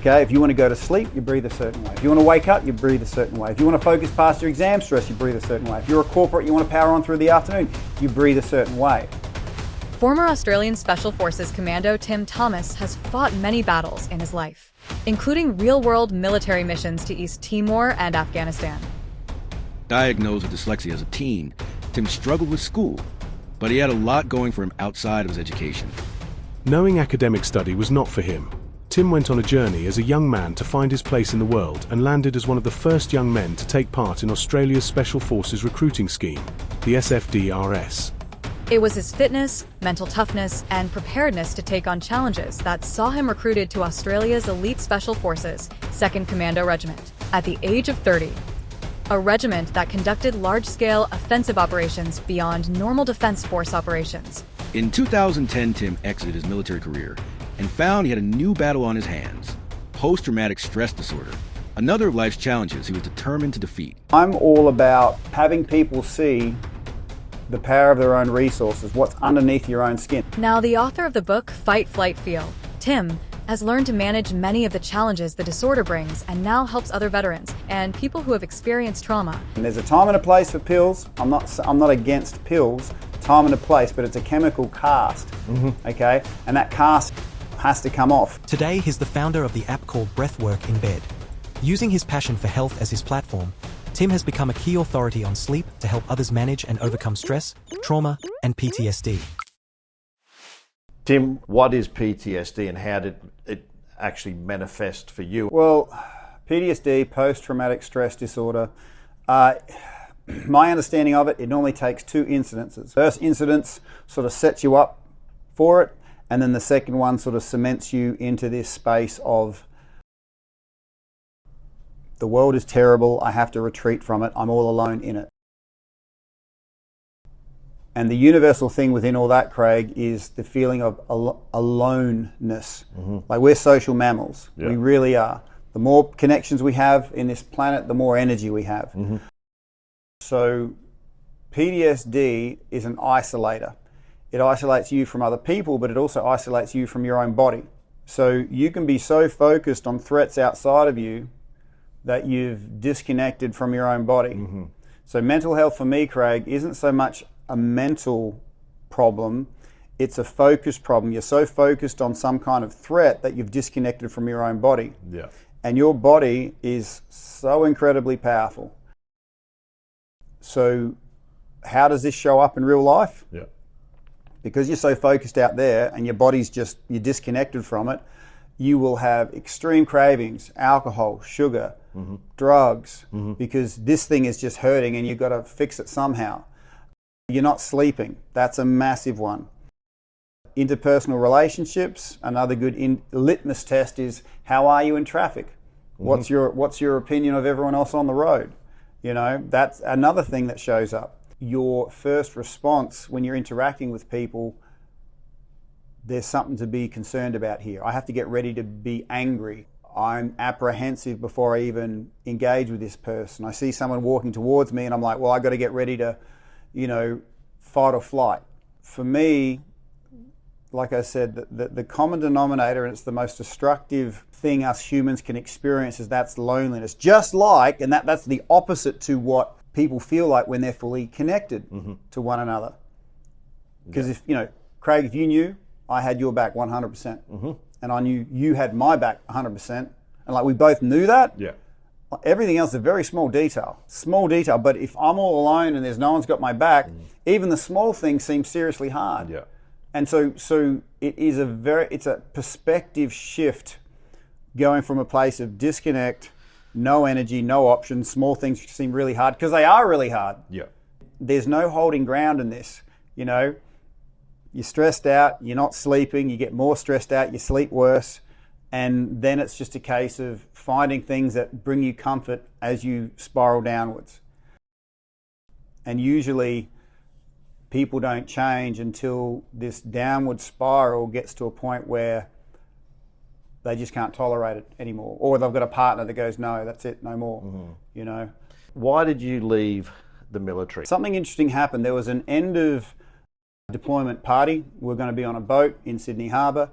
Okay, if you want to go to sleep, you breathe a certain way. If you want to wake up, you breathe a certain way. If you want to focus past your exam stress, you breathe a certain way. If you're a corporate, you want to power on through the afternoon, you breathe a certain way. Former Australian Special Forces Commando Tim Thomas has fought many battles in his life, including real-world military missions to East Timor and Afghanistan. Diagnosed with dyslexia as a teen, Tim struggled with school, but he had a lot going for him outside of his education. Knowing academic study was not for him, Tim went on a journey as a young man to find his place in the world and landed as one of the first young men to take part in Australia's Special Forces recruiting scheme, the SFDRS. It was his fitness, mental toughness, and preparedness to take on challenges that saw him recruited to Australia's elite Special Forces, 2nd Commando Regiment, at the age of 30. A regiment that conducted large-scale offensive operations beyond normal defense force operations. In 2010, Tim exited his military career and found he had a new battle on his hands: post-traumatic stress disorder, another of life's challenges he was determined to defeat. I'm all about having people see the power of their own resources, what's underneath your own skin. Now, the author of the book Fight, Flight, Feel, Tim, has learned to manage many of the challenges the disorder brings and now helps other veterans and people who have experienced trauma. And there's a time and a place for pills. I'm not against pills, time and a place, but it's a chemical cast, okay? And that cast has to come off. Today, he's the founder of the app called Breathwork in bed. Using his passion for health as his platform, Tim has become a key authority on sleep to help others manage and overcome stress, trauma, and PTSD. Tim, what is PTSD and how did it actually manifest for you? Well, PTSD, post-traumatic stress disorder, my understanding of it, it normally takes 2 incidences. First incidence sort of sets you up for it, and then the second one sort of cements you into this space of the world is terrible, I have to retreat from it, I'm all alone in it. And the universal thing within all that, Craig, is the feeling of aloneness. Like, we're social mammals. Yeah. We really are. The more connections we have in this planet, the more energy we have. So PTSD is an isolator. It isolates you from other people, but it also isolates you from your own body. So you can be so focused on threats outside of you that you've disconnected from your own body. So mental health for me, Craig, isn't so much a mental problem, it's a focus problem. You're so focused on some kind of threat that you've disconnected from your own body. Yeah. And your body is so incredibly powerful. So how does this show up in real life? Yeah. Because you're so focused out there and your body's just, you're disconnected from it, you will have extreme cravings, alcohol, sugar, drugs, because this thing is just hurting and you've got to fix it somehow. You're not sleeping. That's a massive one. Interpersonal relationships, another good litmus test is, how are you in traffic? What's your opinion of everyone else on the road? You know, that's another thing that shows up. Your first response when you're interacting with people, there's something to be concerned about here. I have to get ready to be angry. I'm apprehensive before I even engage with this person. I see someone walking towards me and I'm like, well, I got to get ready to, you know, fight or flight. For me, like I said, the common denominator, and it's the most destructive thing us humans can experience, is that's loneliness. Just like, and that's the opposite to what people feel like when they're fully connected to one another. Because if, you know, Craig, if you knew I had your back 100%, and I knew you had my back 100%, and like we both knew that, everything else is a very small detail, but if I'm all alone and there's no one's got my back, even the small things seem seriously hard. And so it is it's a perspective shift, going from a place of disconnect, no energy, no options, small things seem really hard, because they are really hard. There's no holding ground in this, you know. You're stressed out, you're not sleeping, you get more stressed out, you sleep worse, and then it's just a case of finding things that bring you comfort as you spiral downwards. And usually people don't change until this downward spiral gets to a point where they just can't tolerate it anymore, or they've got a partner that goes, no, that's it, no more. You know. Why did you leave the military? Something interesting happened. There was an end of deployment party. We were going to be on a boat in Sydney Harbour,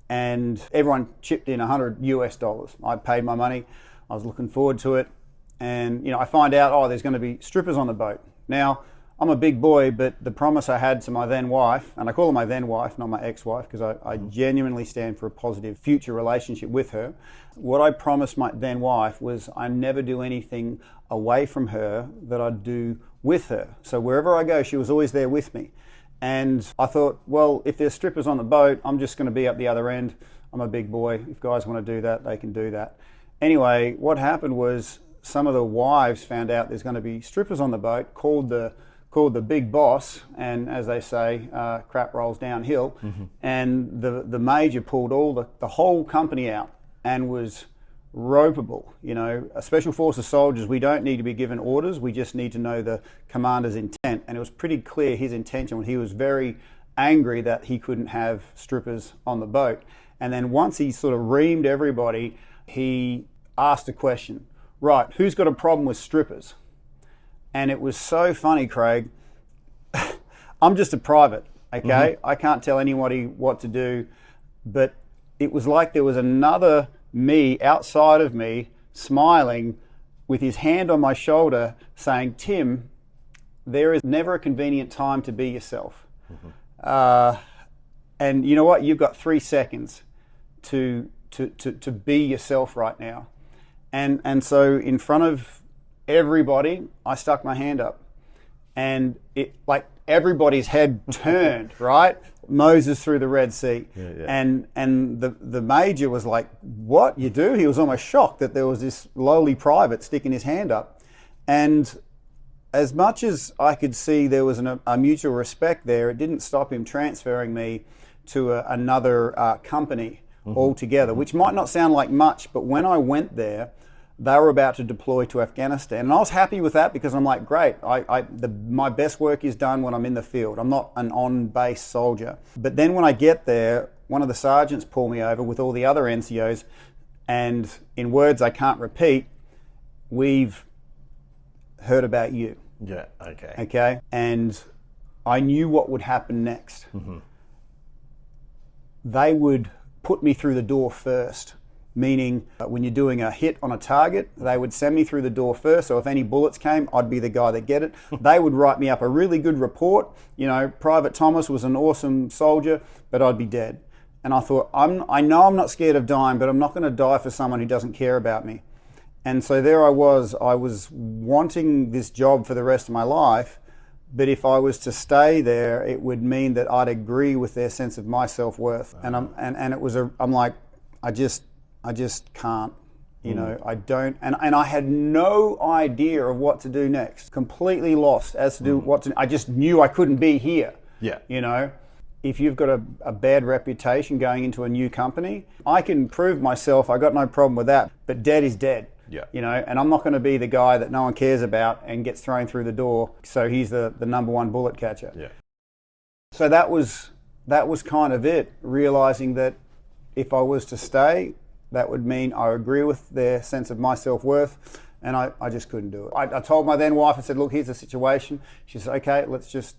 and everyone chipped in $100 US. I paid my money. I was looking forward to it. And, I find out, there's going to be strippers on the boat. Now, I'm a big boy, but the promise I had to my then wife, and I call her my then wife, not my ex-wife, because I genuinely stand for a positive future relationship with her. What I promised my then wife was I never do anything away from her that I'd do with her. So wherever I go, she was always there with me. And I thought, well, if there's strippers on the boat, I'm just going to be up the other end. I'm a big boy. If guys want to do that, they can do that. Anyway, what happened was some of the wives found out there's going to be strippers on the boat, called the big boss, and as they say, crap rolls downhill. And the major pulled the whole company out and was ropeable. A Special Forces soldiers, we don't need to be given orders, we just need to know the commander's intent. And it was pretty clear his intention. He was very angry that he couldn't have strippers on the boat. And then once he sort of reamed everybody, he asked a question, right, who's got a problem with strippers? And it was so funny, Craig. I'm just a private, okay? I can't tell anybody what to do, but it was like there was another me outside of me smiling with his hand on my shoulder saying, Tim, there is never a convenient time to be yourself. And you know what? You've got 3 seconds to be yourself right now. And so in front of everybody, I stuck my hand up, and it, like, everybody's head turned, right? Moses through the Red Sea. And the major was like, what, you do? He was almost shocked that there was this lowly private sticking his hand up. And as much as I could see there was a mutual respect there, it didn't stop him transferring me to another company altogether, which might not sound like much, but when I went there, they were about to deploy to Afghanistan. And I was happy with that because I'm like, great, my best work is done when I'm in the field. I'm not an on-base soldier. But then when I get there, one of the sergeants pulled me over with all the other NCOs, and in words I can't repeat, we've heard about you. Yeah, okay. Okay? And I knew what would happen next. They would put me through the door first. Meaning when you're doing a hit on a target, they would send me through the door first. So if any bullets came, I'd be the guy that get it. They would write me up a really good report. Private Thomas was an awesome soldier, but I'd be dead. And I thought, I know I'm not scared of dying, but I'm not going to die for someone who doesn't care about me. And so there I was wanting this job for the rest of my life. But if I was to stay there, it would mean that I'd agree with their sense of my self-worth. And I'm like, I just can't, I don't, and I had no idea of what to do next. Completely lost as to do what to, I just knew I couldn't be here. Yeah. If you've got a bad reputation going into a new company, I can prove myself, I got no problem with that, but dead is dead. Yeah. And I'm not going to be the guy that no one cares about and gets thrown through the door, so he's the number one bullet catcher. Yeah. So that was kind of it, realizing that if I was to stay, that would mean I agree with their sense of my self-worth, and I just couldn't do it. I told my then wife, I said, look, here's the situation. She said, okay, let's just,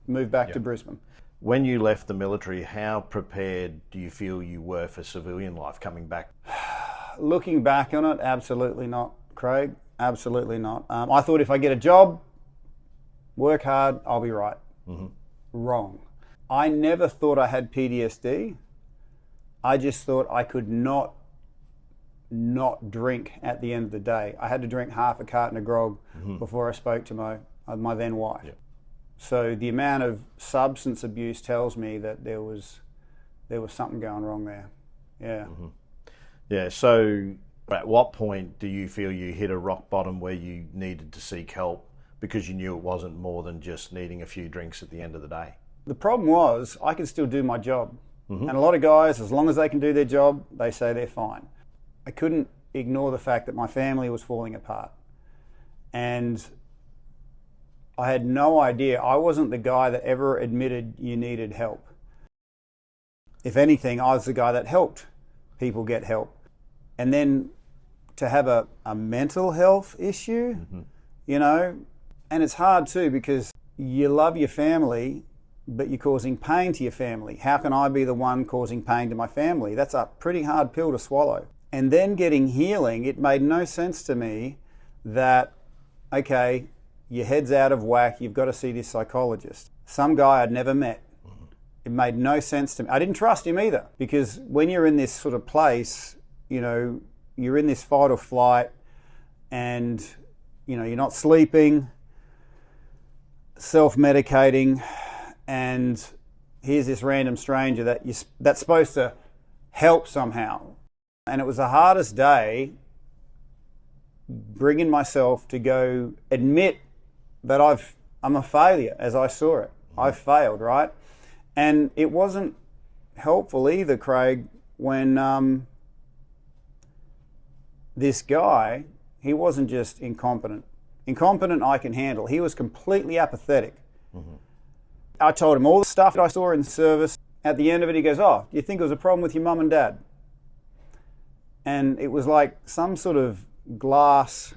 move back to Brisbane. When you left the military, how prepared do you feel you were for civilian life coming back? Looking back on it, absolutely not, Craig. Absolutely not. I thought if I get a job, work hard, I'll be right. Wrong. I never thought I had PTSD. I just thought I could not drink at the end of the day. I had to drink half a carton of grog before I spoke to my then wife. Yep. So the amount of substance abuse tells me that there was something going wrong there. Yeah. Yeah. So at what point do you feel you hit a rock bottom where you needed to seek help because you knew it wasn't more than just needing a few drinks at the end of the day? The problem was I could still do my job. And a lot of guys, as long as they can do their job, they say they're fine. I couldn't ignore the fact that my family was falling apart. And I had no idea. I wasn't the guy that ever admitted you needed help. If anything, I was the guy that helped people get help. And then to have a mental health issue, and it's hard too because you love your family, but you're causing pain to your family. How can I be the one causing pain to my family? That's a pretty hard pill to swallow. And then getting healing, it made no sense to me that, okay, your head's out of whack, you've got to see this psychologist. Some guy I'd never met. It made no sense to me. I didn't trust him either, because when you're in this sort of place, you know, you're in this fight or flight, and, you know, you're not sleeping, self-medicating, and here's this random stranger that's supposed to help somehow. And it was the hardest day bringing myself to go admit that I'm a failure as I saw it. I've failed, right? And it wasn't helpful either, Craig, when this guy, he wasn't just incompetent. Incompetent I can handle. He was completely apathetic. Mm-hmm. I told him all the stuff that I saw in service. At the end of it, he goes, "Oh, do you think it was a problem with your mum and dad?" And it was like some sort of glass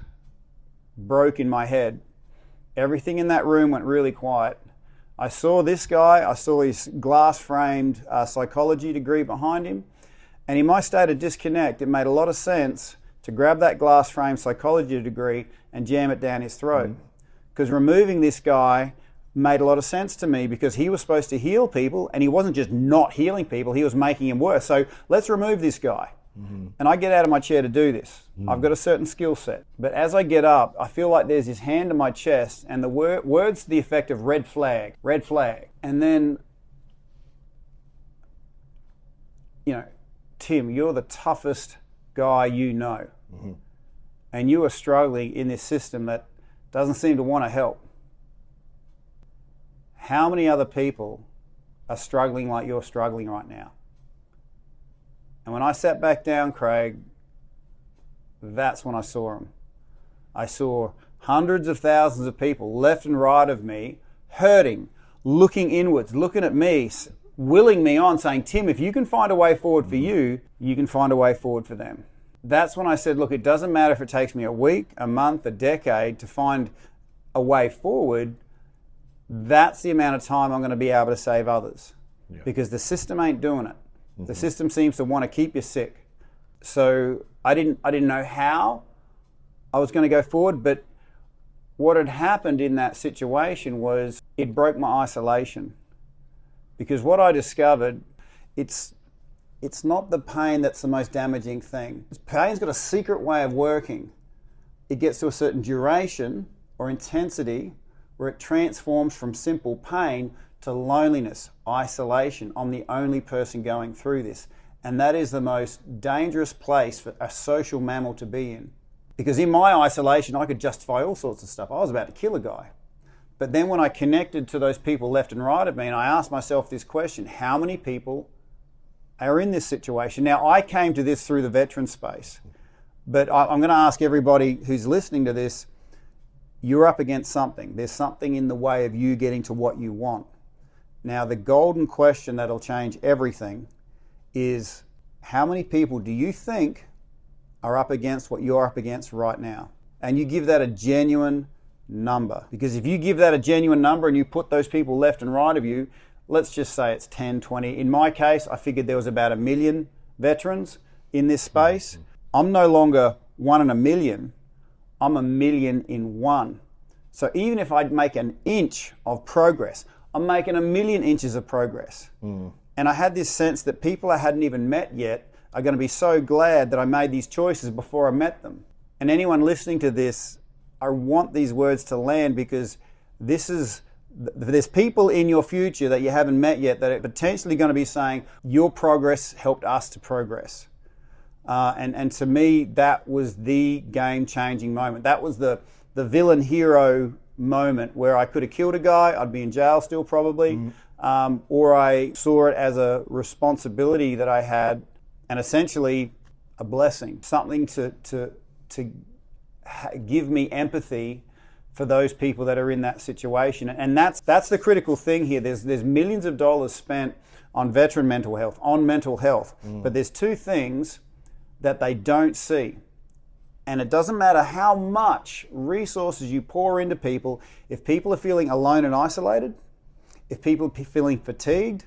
broke in my head. Everything in that room went really quiet. I saw this guy, I saw his glass-framed psychology degree behind him, and in my state of disconnect, it made a lot of sense to grab that glass-framed psychology degree and jam it down his throat. Because removing this guy made a lot of sense to me, because he was supposed to heal people, and he wasn't just not healing people, he was making them worse. So let's remove this guy. Mm-hmm. And I get out of my chair to do this. I've got a certain skill set. But as I get up, I feel like there's this hand on my chest, and the words to the effect of red flag, red flag. And then, you know, "Tim, you're the toughest guy you know. Mm-hmm. And you are struggling in this system that doesn't seem to want to help. How many other people are struggling like you're struggling right now?" And when I sat back down, Craig, that's when I saw them. I saw hundreds of thousands of people left and right of me, hurting, looking inwards, looking at me, willing me on, saying, "Tim, if you can find a way forward for you, you can find a way forward for them." That's when I said, look, it doesn't matter if it takes me a week, a month, a decade to find a way forward. That's the amount of time I'm going to be able to save others. Yeah. Because the system ain't doing it. Mm-hmm. The system seems to want to keep you sick. So I didn't know how I was going to go forward, but what had happened in that situation was it broke my isolation. Because what I discovered, it's not the pain that's the most damaging thing. Pain's got a secret way of working. It gets to a certain duration or intensity where it transforms from simple pain to loneliness, isolation. I'm the only person going through this. And that is the most dangerous place for a social mammal to be in. Because in my isolation, I could justify all sorts of stuff. I was about to kill a guy. But then when I connected to those people left and right of me, and I asked myself this question, how many people are in this situation? Now, I came to this through the veteran space, but I'm going to ask everybody who's listening to this, you're up against something. There's something in the way of you getting to what you want. Now, the golden question that'll change everything is, how many people do you think are up against what you're up against right now? And you give that a genuine number. Because if you give that a genuine number and you put those people left and right of you, let's just say it's 10, 20. In my case, I figured there was about 1 million veterans in this space. I'm no longer 1 in 1 million. I'm 1 million in 1. So even if I make an inch of progress, I'm making 1 million inches of progress. And I had this sense that people I hadn't even met yet are going to be so glad that I made these choices before I met them. And anyone listening to this, I want these words to land, because there's people in your future that you haven't met yet that are potentially going to be saying, your progress helped us to progress. And to me, that was the game-changing moment. That was the villain-hero moment where I could have killed a guy, I'd be in jail still probably, or I saw it as a responsibility that I had, and essentially a blessing, something to give me empathy for those people that are in that situation. And that's the critical thing here. There's millions of dollars spent on veteran mental health, but there's two things that they don't see. And it doesn't matter how much resources you pour into people, if people are feeling alone and isolated, if people are feeling fatigued,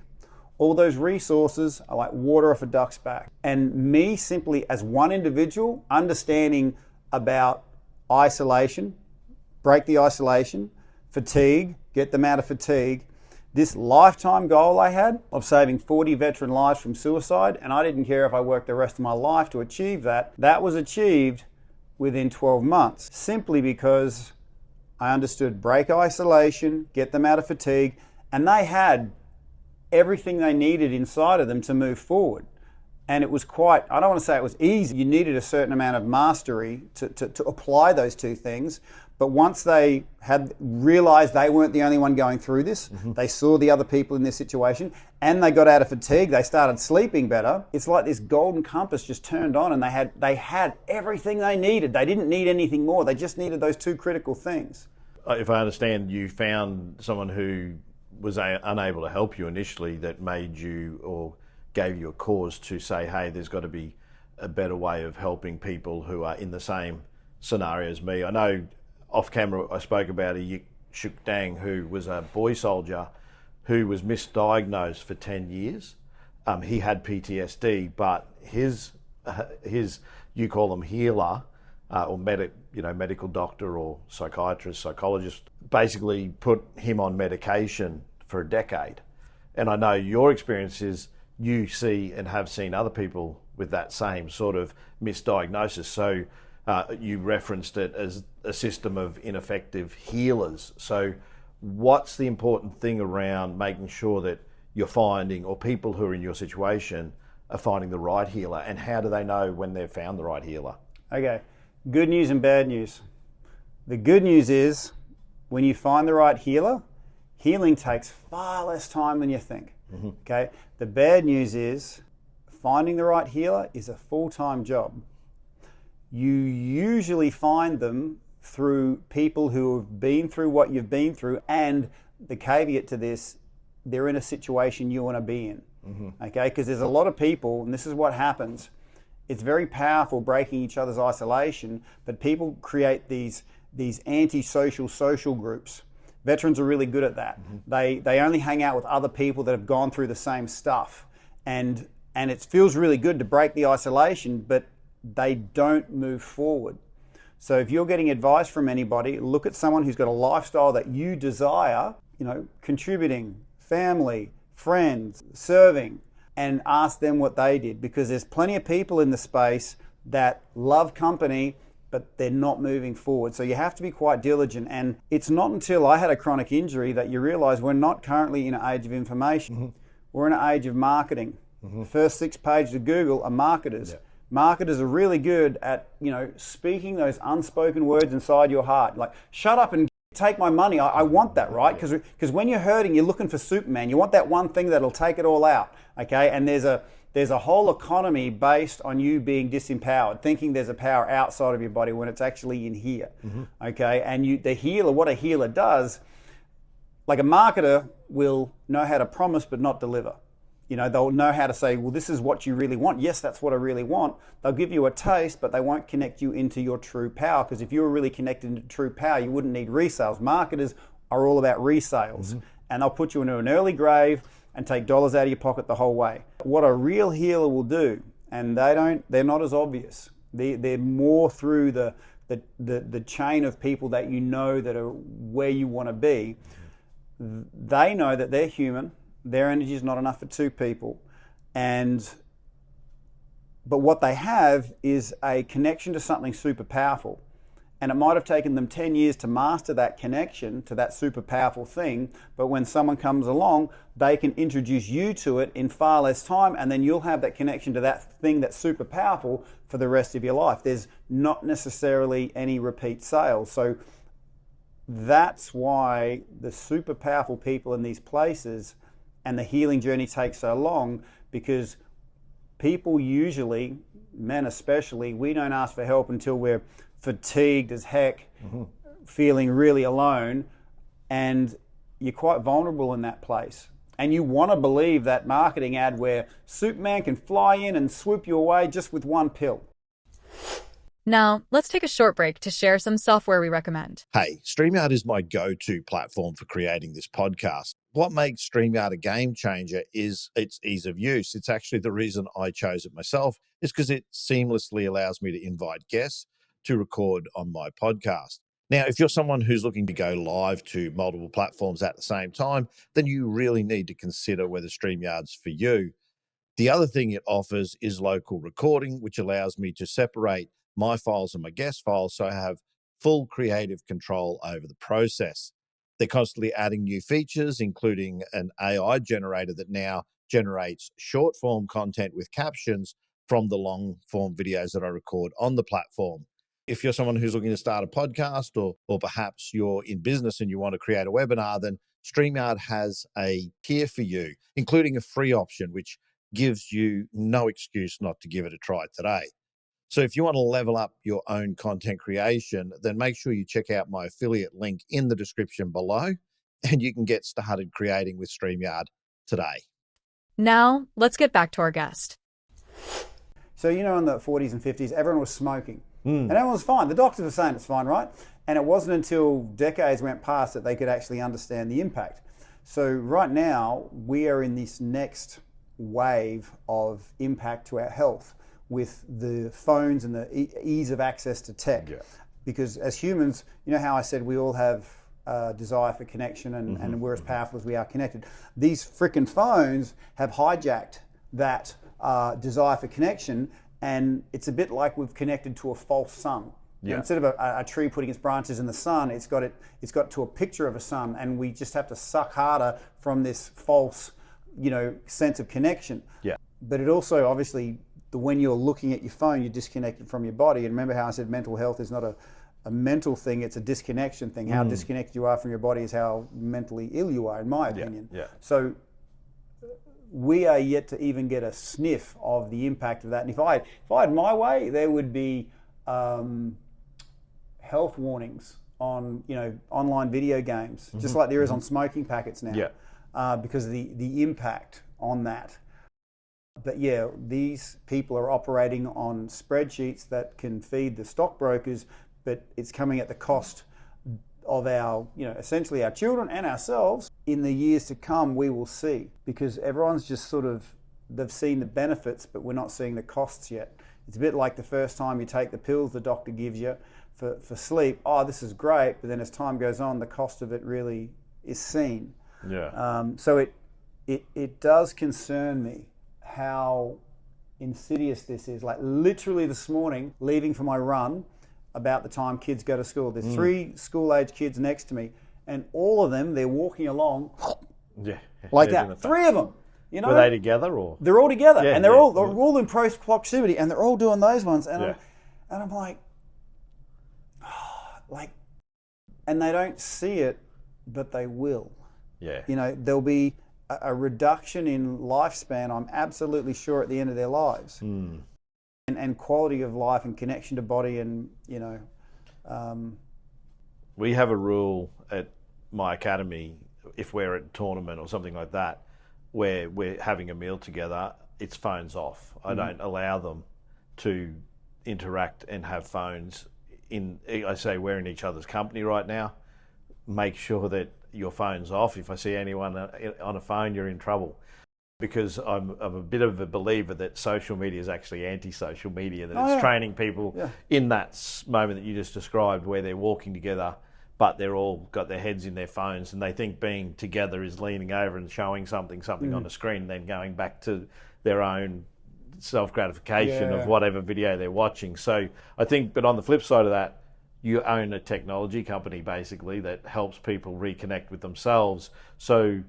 all those resources are like water off a duck's back. And me simply as one individual understanding about isolation, break the isolation, fatigue, get them out of fatigue, this lifetime goal I had of saving 40 veteran lives from suicide, and I didn't care if I worked the rest of my life to achieve that, that was achieved within 12 months, simply because I understood break isolation, get them out of fatigue, and they had everything they needed inside of them to move forward. And it was quite, I don't want to say it was easy, you needed a certain amount of mastery to apply those two things. But once they had realized they weren't the only one going through this, they saw the other people in this situation, and they got out of fatigue, they started sleeping better. It's like this golden compass just turned on, and they had everything they needed. They didn't need anything more. They just needed those two critical things. If I understand, you found someone who was unable to help you initially that made you or gave you a cause to say, hey, there's got to be a better way of helping people who are in the same scenario as me. I know off camera I spoke about a Yik Shuk Dang who was a boy soldier who was misdiagnosed for 10 years. He had PTSD, but his you call them healer or medical doctor or psychiatrist, psychologist, basically put him on medication for a decade. And I know your experience is you see and have seen other people with that same sort of misdiagnosis. So you referenced it as a system of ineffective healers. So what's the important thing around making sure that you're finding, or people who are in your situation are finding the right healer, and how do they know when they've found the right healer? Okay, good news and bad news. The good news is when you find the right healer, healing takes far less time than you think. Okay. The bad news is finding the right healer is a full-time job. You usually find them through people who have been through what you've been through, and the caveat to this, they're in a situation you want to be in. Okay, because there's a lot of people, and this is what happens. It's very powerful breaking each other's isolation, but people create these anti-social social groups. Veterans are really good at that. They only hang out with other people that have gone through the same stuff, and it feels really good to break the isolation, but they don't move forward. So if you're getting advice from anybody, look at someone who's got a lifestyle that you desire, contributing, family, friends, serving, and ask them what they did, because there's plenty of people in the space that love company, but they're not moving forward. So you have to be quite diligent. And it's not until I had a chronic injury that you realize we're not currently in an age of information. We're in an age of marketing. The first 6 pages of Google are marketers. Yeah. Marketers are really good at, speaking those unspoken words inside your heart. Like, shut up and take my money. I want that, right? Because when you're hurting, you're looking for Superman. You want that one thing that'll take it all out, okay? And there's a whole economy based on you being disempowered, thinking there's a power outside of your body when it's actually in here, okay? And what a healer does, like a marketer will know how to promise but not deliver. They'll know how to say, well, this is what you really want. Yes, that's what I really want. They'll give you a taste, but they won't connect you into your true power, because if you were really connected into true power, you wouldn't need resales. Marketers are all about resales, and they'll put you into an early grave and take dollars out of your pocket the whole way. What a real healer will do, and they're not as obvious. They're more through the chain of people that that are where you want to be. They know that they're human. Their energy is not enough for 2 people. But what they have is a connection to something super powerful. And it might have taken them 10 years to master that connection to that super powerful thing. But when someone comes along, they can introduce you to it in far less time. And then you'll have that connection to that thing that's super powerful for the rest of your life. There's not necessarily any repeat sales. So that's why the super powerful people in these places and the healing journey takes so long, because people usually, men especially, we don't ask for help until we're fatigued as heck, feeling really alone, and you're quite vulnerable in that place. And you want to believe that marketing ad where Superman can fly in and swoop you away just with one pill. Now, let's take a short break to share some software we recommend. Hey, StreamYard is my go-to platform for creating this podcast. What makes StreamYard a game changer is its ease of use. It's actually the reason I chose it myself, is because it seamlessly allows me to invite guests to record on my podcast. Now, if you're someone who's looking to go live to multiple platforms at the same time, then you really need to consider whether StreamYard's for you. The other thing it offers is local recording, which allows me to separate my files and my guest files so I have full creative control over the process. They're constantly adding new features, including an AI generator that now generates short form content with captions from the long form videos that I record on the platform. If you're someone who's looking to start a podcast, or perhaps you're in business and you want to create a webinar, then StreamYard has a tier for you, including a free option, which gives you no excuse not to give it a try today. So if you want to level up your own content creation, then make sure you check out my affiliate link in the description below, and you can get started creating with StreamYard today. Now, let's get back to our guest. So, in the 40s and 50s, everyone was smoking. And everyone was fine. The doctors were saying it's fine, right? And it wasn't until decades went past that they could actually understand the impact. So right now, we are in this next wave of impact to our health with the phones and the ease of access to tech. Yeah. Because as humans, how I said we all have desire for connection and we're as powerful as we are connected. These frickin' phones have hijacked that desire for connection, and it's a bit like we've connected to a false sun. Yeah. Instead of a tree putting its branches in the sun, it's got to a picture of a sun, and we just have to suck harder from this false, sense of connection. Yeah. But it also, obviously, when you're looking at your phone, you're disconnected from your body. And remember how I said mental health is not a mental thing, it's a disconnection thing. How disconnected you are from your body is how mentally ill you are, in my opinion. Yeah. So we are yet to even get a sniff of the impact of that. And if I had my way, there would be health warnings on online video games, just like there is on smoking packets now. Yeah. Because of the impact on that. But yeah, these people are operating on spreadsheets that can feed the stockbrokers, but it's coming at the cost of our, essentially our children and ourselves. In the years to come, we will see, because everyone's just they've seen the benefits, but we're not seeing the costs yet. It's a bit like the first time you take the pills the doctor gives you for sleep. Oh, this is great, but then as time goes on, the cost of it really is seen. Yeah. So it does concern me how insidious this is. Like literally this morning, leaving for my run, about the time kids go to school, there's 3 school-age kids next to me, and all of them, they're walking along like that. 3 of them. Were they together or? They're all together, and they're all in close proximity, and they're all doing those ones, and I'm like, and they don't see it, but they will. Yeah. There'll be a reduction in lifespan, I'm absolutely sure, at the end of their lives. And quality of life and connection to body, and we have a rule at my academy, if we're at a tournament or something like that, where we're having a meal together, it's phones off. I don't allow them to interact and have phones I say we're in each other's company right now. Make sure that your phone's off. If I see anyone on a phone, you're in trouble. Because I'm a bit of a believer that social media is actually anti-social media, that it's training people in that moment that you just described, where they're walking together, but they're all got their heads in their phones, and they think being together is leaning over and showing something on the screen, and then going back to their own self-gratification of whatever video they're watching. So I think, but on the flip side of that, you own a technology company basically that helps people reconnect with themselves. So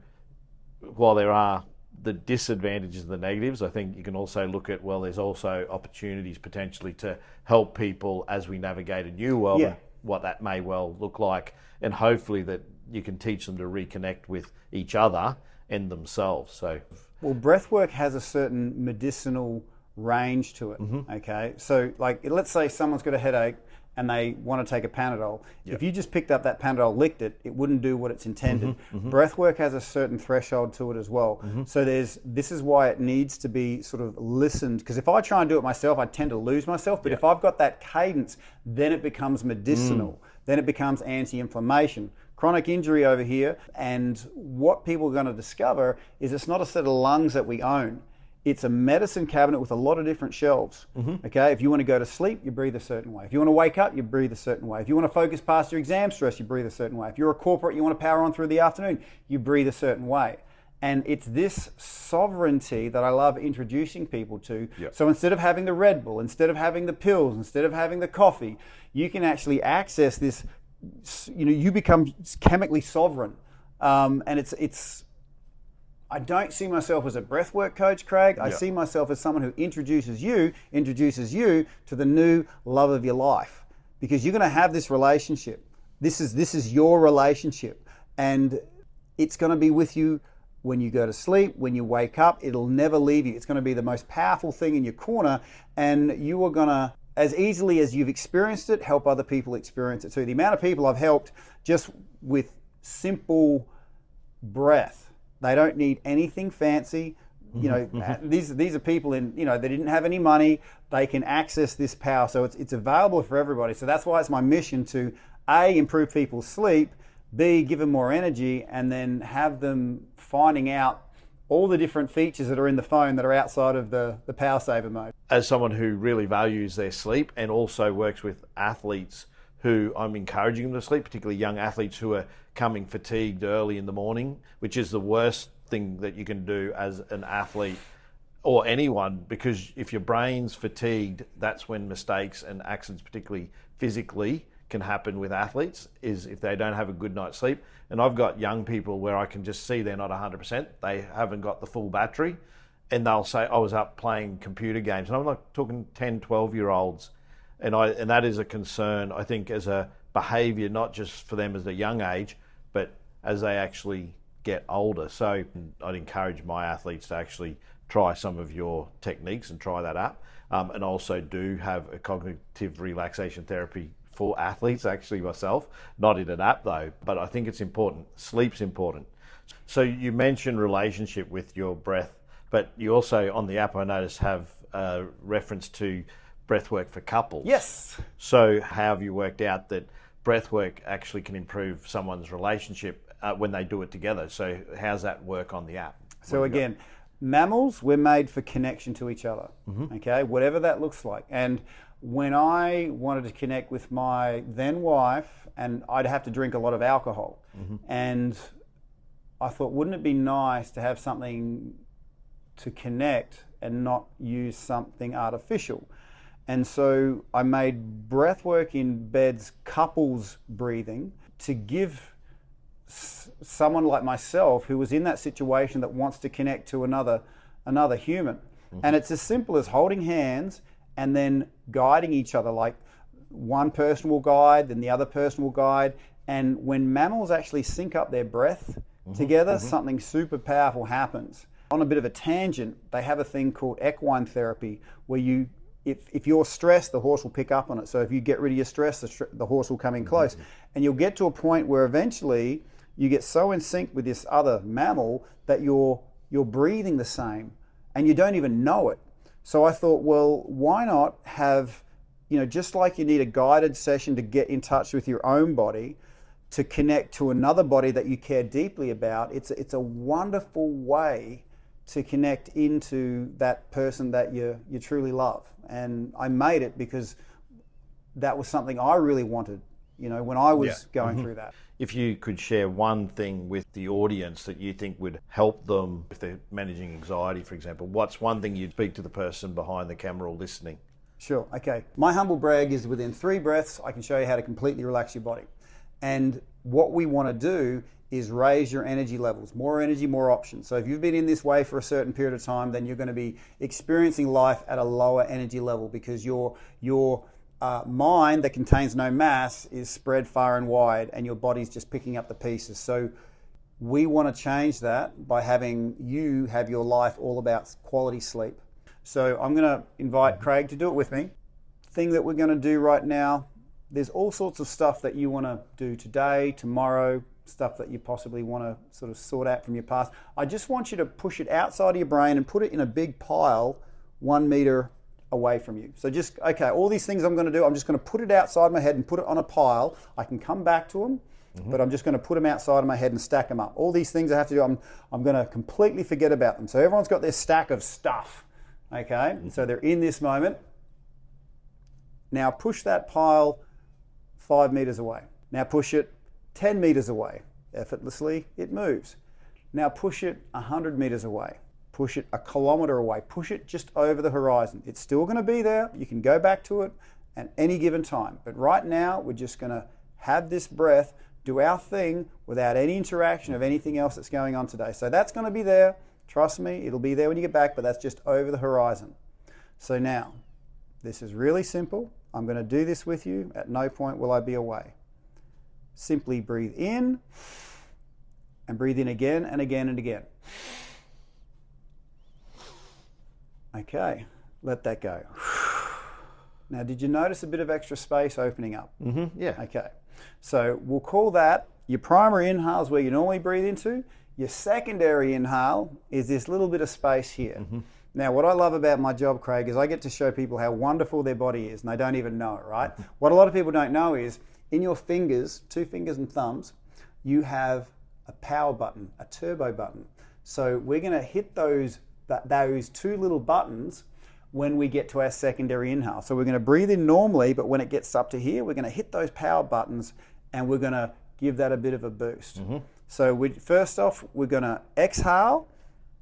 while there are the disadvantages and the negatives, I think you can also look at, there's also opportunities potentially to help people as we navigate a new world, and what that may well look like, and hopefully that you can teach them to reconnect with each other and themselves. So, breathwork has a certain medicinal range to it. Okay, so like let's say someone's got a headache and they want to take a Panadol. If you just picked up that Panadol, licked it, it wouldn't do what it's intended. Breathwork has a certain threshold to it as well. So this is why it needs to be sort of listened, because if I try and do it myself, I tend to lose myself. But if I've got that cadence, then it becomes medicinal. Then it becomes anti-inflammation. chronic injury over here. And what people are going to discover is it's not a set of lungs that we own. It's a medicine cabinet with a lot of different shelves. Okay, if you want to go to sleep, you breathe a certain way. If you want to wake up, you breathe a certain way. If you want to focus past your exam stress, you breathe a certain way. If you're a corporate, you want to power on through the afternoon, you breathe a certain way. And it's this sovereignty that I love introducing people to. Yep. So instead of having the Red Bull, instead of having the pills, instead of having the coffee, you can actually access this, you become chemically sovereign. And it's I don't see myself as a breathwork coach, Craig. I see myself as someone who introduces you to the new love of your life, because you're going to have this relationship. This is your relationship, and it's going to be with you when you go to sleep, when you wake up. It'll never leave you. It's going to be the most powerful thing in your corner, and you are going to, as easily as you've experienced it, help other people experience it too. The amount of people I've helped just with simple breath. They don't need anything fancy. These are people they didn't have any money. They can access this power. So it's available for everybody. So that's why it's my mission to A, improve people's sleep, B, give them more energy, and then have them finding out all the different features that are in the phone that are outside of the power saver mode. As someone who really values their sleep and also works with athletes who I'm encouraging them to sleep, particularly young athletes who are coming fatigued early in the morning, which is the worst thing that you can do as an athlete or anyone, because if your brain's fatigued, that's when mistakes and accidents, particularly physically, can happen with athletes, is if they don't have a good night's sleep. And I've got young people where I can just see they're not 100%, they haven't got the full battery, and they'll say, I was up playing computer games. And I'm not talking 10, 12-year-olds. And that is a concern, I think, as a behaviour, not just for them as a young age, but as they actually get older. So I'd encourage my athletes to actually try some of your techniques and try that app. And also do have a cognitive relaxation therapy for athletes, actually myself, not in an app though, but I think it's important. Sleep's important. So you mentioned relationship with your breath, but you also on the app I noticed have a reference to breathwork for couples. Yes. So how have you worked out that breathwork actually can improve someone's relationship when they do it together? So how's that work on the app? So again, mammals, we're made for connection to each other, okay, whatever that looks like. And when I wanted to connect with my then wife, and I'd have to drink a lot of alcohol, and I thought, wouldn't it be nice to have something to connect and not use something artificial? And so I made breathwork in bed's couples breathing to give someone like myself who was in that situation that wants to connect to another human. And it's as simple as holding hands and then guiding each other. Like one person will guide, then the other person will guide. And when mammals actually sync up their breath together, something super powerful happens. On a bit of a tangent, they have a thing called equine therapy where if you're stressed, the horse will pick up on it. So if you get rid of your stress, the horse will come in close. And you'll get to a point where eventually you get so in sync with this other mammal that you're breathing the same and you don't even know it. So I thought, well, why not have, just like you need a guided session to get in touch with your own body, to connect to another body that you care deeply about, it's a wonderful way to connect into that person that you truly love. And I made it because that was something I really wanted, when I was going through that. If you could share one thing with the audience that you think would help them if they're managing anxiety, for example, what's one thing you'd speak to the person behind the camera or listening? Sure, okay. My humble brag is within 3 breaths, I can show you how to completely relax your body. And what we want to do is raise your energy levels. More energy, more options. So if you've been in this way for a certain period of time, then you're going to be experiencing life at a lower energy level because your mind that contains no mass is spread far and wide and your body's just picking up the pieces. So we want to change that by having you have your life all about quality sleep. So I'm going to invite Craig to do it with me. Thing that we're going to do right now, there's all sorts of stuff that you want to do today, tomorrow, stuff that you possibly want to sort of sort out from your past. I just want you to push it outside of your brain and put it in a big pile 1 meter away from you. So all these things I'm going to do, I'm just going to put it outside my head and put it on a pile. I can come back to them but I'm just going to put them outside of my head and stack them up. All these things I have to do, I'm going to completely forget about them. So everyone's got their stack of stuff, okay? So they're in this moment. Now push that pile 5 meters away. Now push it 10 meters away. Effortlessly, it moves. Now push it 100 meters away. Push it 1 kilometer away. Push it just over the horizon. It's still going to be there. You can go back to it at any given time. But right now, we're just going to have this breath, do our thing without any interaction of anything else that's going on today. So that's going to be there. Trust me, it'll be there when you get back, but that's just over the horizon. So now, this is really simple. I'm going to do this with you. At no point will I be away. Simply breathe in and breathe in again and again and again. Okay, let that go. Now, did you notice a bit of extra space opening up? Yeah. Okay, so we'll call that your primary inhale is where you normally breathe into. Your secondary inhale is this little bit of space here. Now, what I love about my job, Craig, is I get to show people how wonderful their body is, and they don't even know it, right? What a lot of people don't know is in your fingers, 2 fingers and thumbs, you have a power button, a turbo button. So we're going to hit those 2 little buttons when we get to our secondary inhale. So we're going to breathe in normally, but when it gets up to here, we're going to hit those power buttons and we're going to give that a bit of a boost. So first off, we're going to exhale,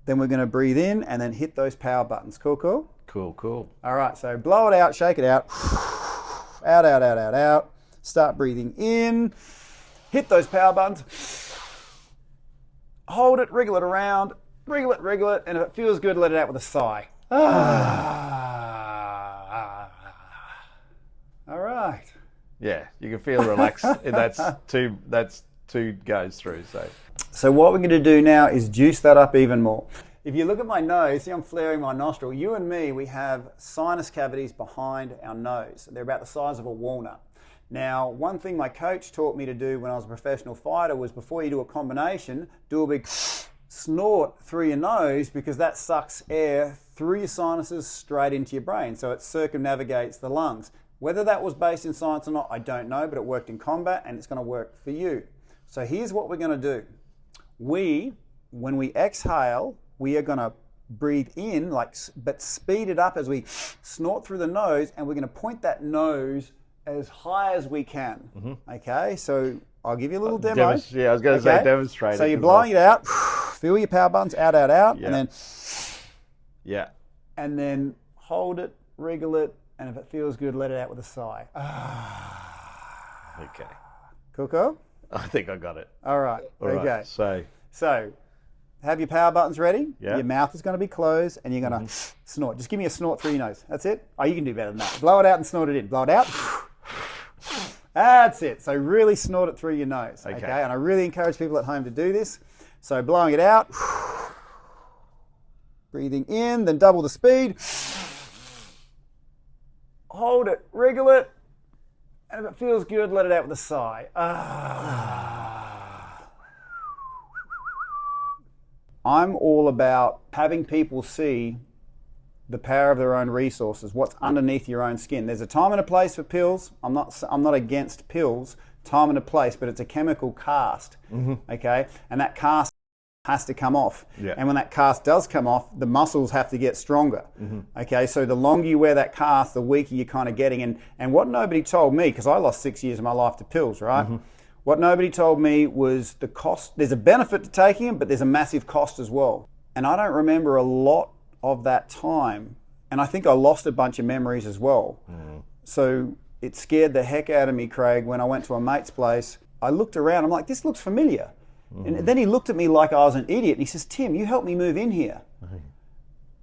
then we're going to breathe in and then hit those power buttons. Cool, cool? Cool, cool. All right, so blow it out, shake it out. Out, out, out, out, out. Start breathing in. Hit those power buttons. Hold it, wriggle it around. Wriggle it, and if it feels good, let it out with a sigh. All right. Yeah, you can feel relaxed. That's two goes through. So what we're going to do now is juice that up even more. If you look at my nose, see I'm flaring my nostril. You and me, we have sinus cavities behind our nose. They're about the size of a walnut. Now, one thing my coach taught me to do when I was a professional fighter was before you do a combination, do a big snort through your nose because that sucks air through your sinuses straight into your brain. So it circumnavigates the lungs. Whether that was based in science or not, I don't know, but it worked in combat and it's going to work for you. So here's what we're going to do. When we exhale, we are going to breathe in, but speed it up as we snort through the nose, and we're going to point that nose as high as we can. Okay, so I'll give you a little demo. I was going to say demonstrate. So you're blowing it out, feel your power buttons, out, out, out, and then hold it, wriggle it, and if it feels good, let it out with a sigh. Okay. Cool, cool? I think I got it. All right. Okay. So have your power buttons ready. Yeah. Your mouth is going to be closed and you're going to snort. Just give me a snort through your nose. That's it. Oh, you can do better than that. Blow it out and snort it in. Blow it out. That's it. So really snort it through your nose. Okay. And I really encourage people at home to do this. So blowing it out. Breathing in, then double the speed. Hold it, wriggle it. And if it feels good, let it out with a sigh. I'm all about having people see the power of their own resources, what's underneath your own skin. There's a time and a place for pills. I'm not against pills, time and a place, but it's a chemical cast, okay? And that cast has to come off. Yeah. And when that cast does come off, the muscles have to get stronger. Okay, so the longer you wear that cast, the weaker you're kind of getting. And what nobody told me, because I lost 6 years of my life to pills, right? What nobody told me was the cost. There's a benefit to taking them, but there's a massive cost as well. And I don't remember a lot of that time. And I think I lost a bunch of memories as well. So it scared the heck out of me, Craig, when I went to a mate's place. I looked around, I'm like, this looks familiar. And then he looked at me like I was an idiot. And he says, Tim, you helped me move in here.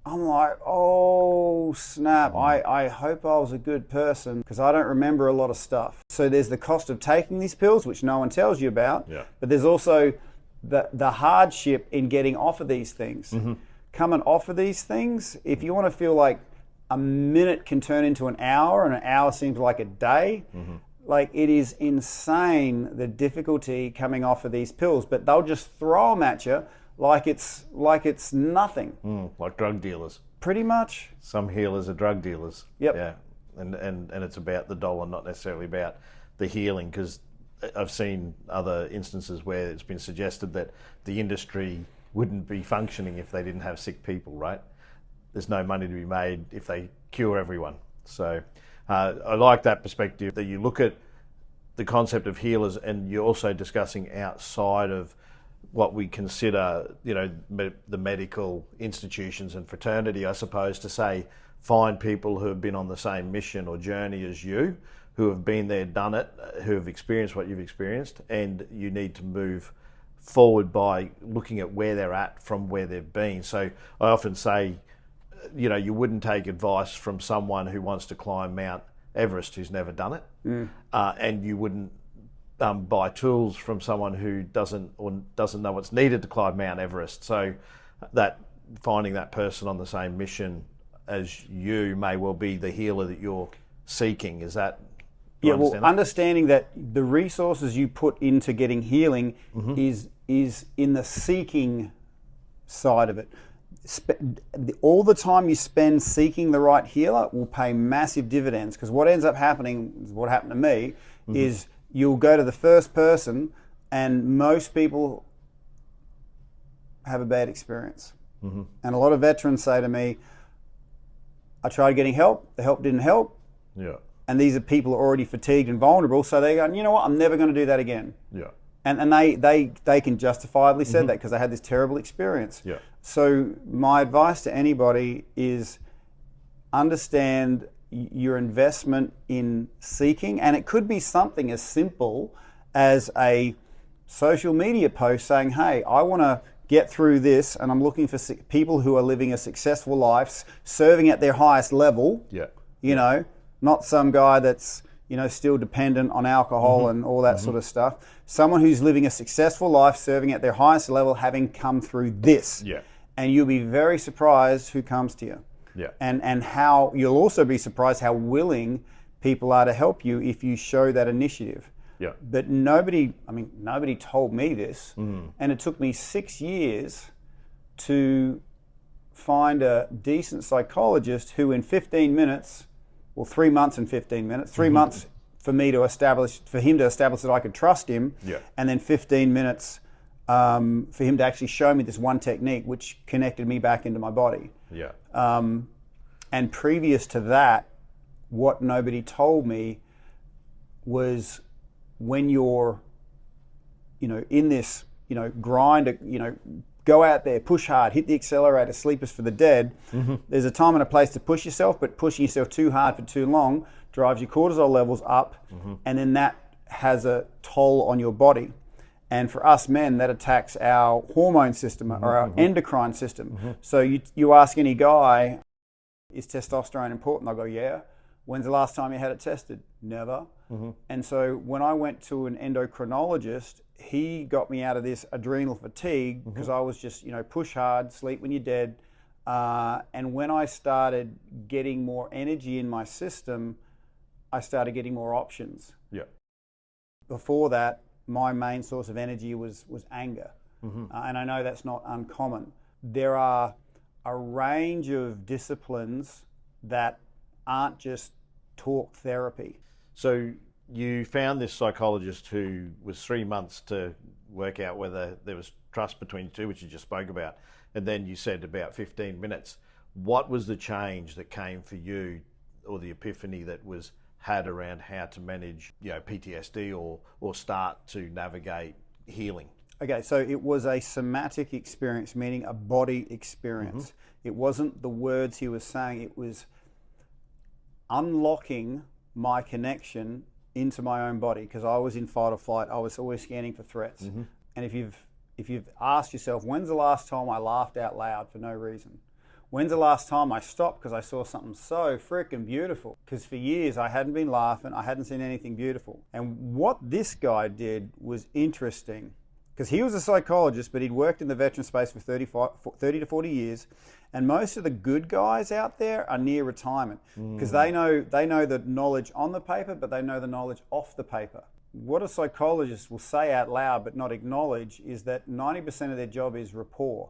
I'm like, oh, snap. I hope I was a good person because I don't remember a lot of stuff. So there's the cost of taking these pills, which no one tells you about. But there's also the hardship in getting off of these things. Coming off of these things, if you want to feel like a minute can turn into an hour and an hour seems like a day, like it is insane the difficulty coming off of these pills, but they'll just throw them at you like it's nothing. Like drug dealers. Pretty much. Some healers are drug dealers. Yep. Yeah. And it's about the dollar, not necessarily about the healing, because I've seen other instances where it's been suggested that the industry wouldn't be functioning if they didn't have sick people, right? There's no money to be made if they cure everyone. So I like that perspective, that you look at the concept of healers and you're also discussing outside of what we consider, the medical institutions and fraternity, I suppose, to say, find people who have been on the same mission or journey as you, who have been there, done it, who have experienced what you've experienced, and you need to move forward by looking at where they're at from where they've been. So I often say, you wouldn't take advice from someone who wants to climb Mount Everest who's never done it, and you wouldn't buy tools from someone who doesn't know what's needed to climb Mount Everest. So that finding that person on the same mission as you may well be the healer that you're seeking. Is that? Yeah, well, understanding that the resources you put into getting healing is in the seeking side of it. All the time you spend seeking the right healer will pay massive dividends, because what ends up happening, what happened to me, is you'll go to the first person and most people have a bad experience. And a lot of veterans say to me, I tried getting help, the help didn't help. Yeah. And these are people who are already fatigued and vulnerable, so they're going, you know what, I'm never going to do that again. Yeah. And they can justifiably say that because they had this terrible experience. Yeah. So my advice to anybody is understand your investment in seeking, and it could be something as simple as a social media post saying, hey, I want to get through this and I'm looking for people who are living a successful life, serving at their highest level. Yeah. Not some guy that's still dependent on alcohol and all that sort of stuff. Someone who's living a successful life, serving at their highest level, having come through this. Yeah. And you'll be very surprised who comes to you. Yeah. And how you'll also be surprised how willing people are to help you if you show that initiative. Yeah. But nobody told me this. And it took me 6 years to find a decent psychologist who in 15 minutes, well, 3 months and 15 minutes, 3 months for him to establish that I could trust him, and then 15 minutes for him to actually show me this one technique which connected me back into my body. Yeah. And previous to that, what nobody told me was when you're, in this, grind, go out there, push hard, hit the accelerator, sleep is for the dead. There's a time and a place to push yourself, but pushing yourself too hard for too long drives your cortisol levels up, and then that has a toll on your body. And for us men, that attacks our hormone system or our endocrine system. So you ask any guy, is testosterone important? They'll go, yeah. When's the last time you had it tested? Never. And so when I went to an endocrinologist, he got me out of this adrenal fatigue because I was just, push hard, sleep when you're dead. And when I started getting more energy in my system, I started getting more options. Yeah. Before that, my main source of energy was anger. And I know that's not uncommon. There are a range of disciplines that aren't just talk therapy. So you found this psychologist who was 3 months to work out whether there was trust between you two, which you just spoke about, and then you said about 15 minutes. What was the change that came for you, or the epiphany that was had around how to manage, PTSD or start to navigate healing? Okay, so it was a somatic experience, meaning a body experience. It wasn't the words he was saying, it was unlocking my connection into my own body, because I was in fight or flight. I was always scanning for threats. And if you've asked yourself, when's the last time I laughed out loud for no reason? When's the last time I stopped because I saw something so freaking beautiful? Because for years I hadn't been laughing, I hadn't seen anything beautiful. And what this guy did was interesting, because he was a psychologist, but he'd worked in the veteran space for 30 to 40 years. And most of the good guys out there are near retirement, because they know the knowledge on the paper, but they know the knowledge off the paper. What a psychologist will say out loud but not acknowledge is that 90% of their job is rapport.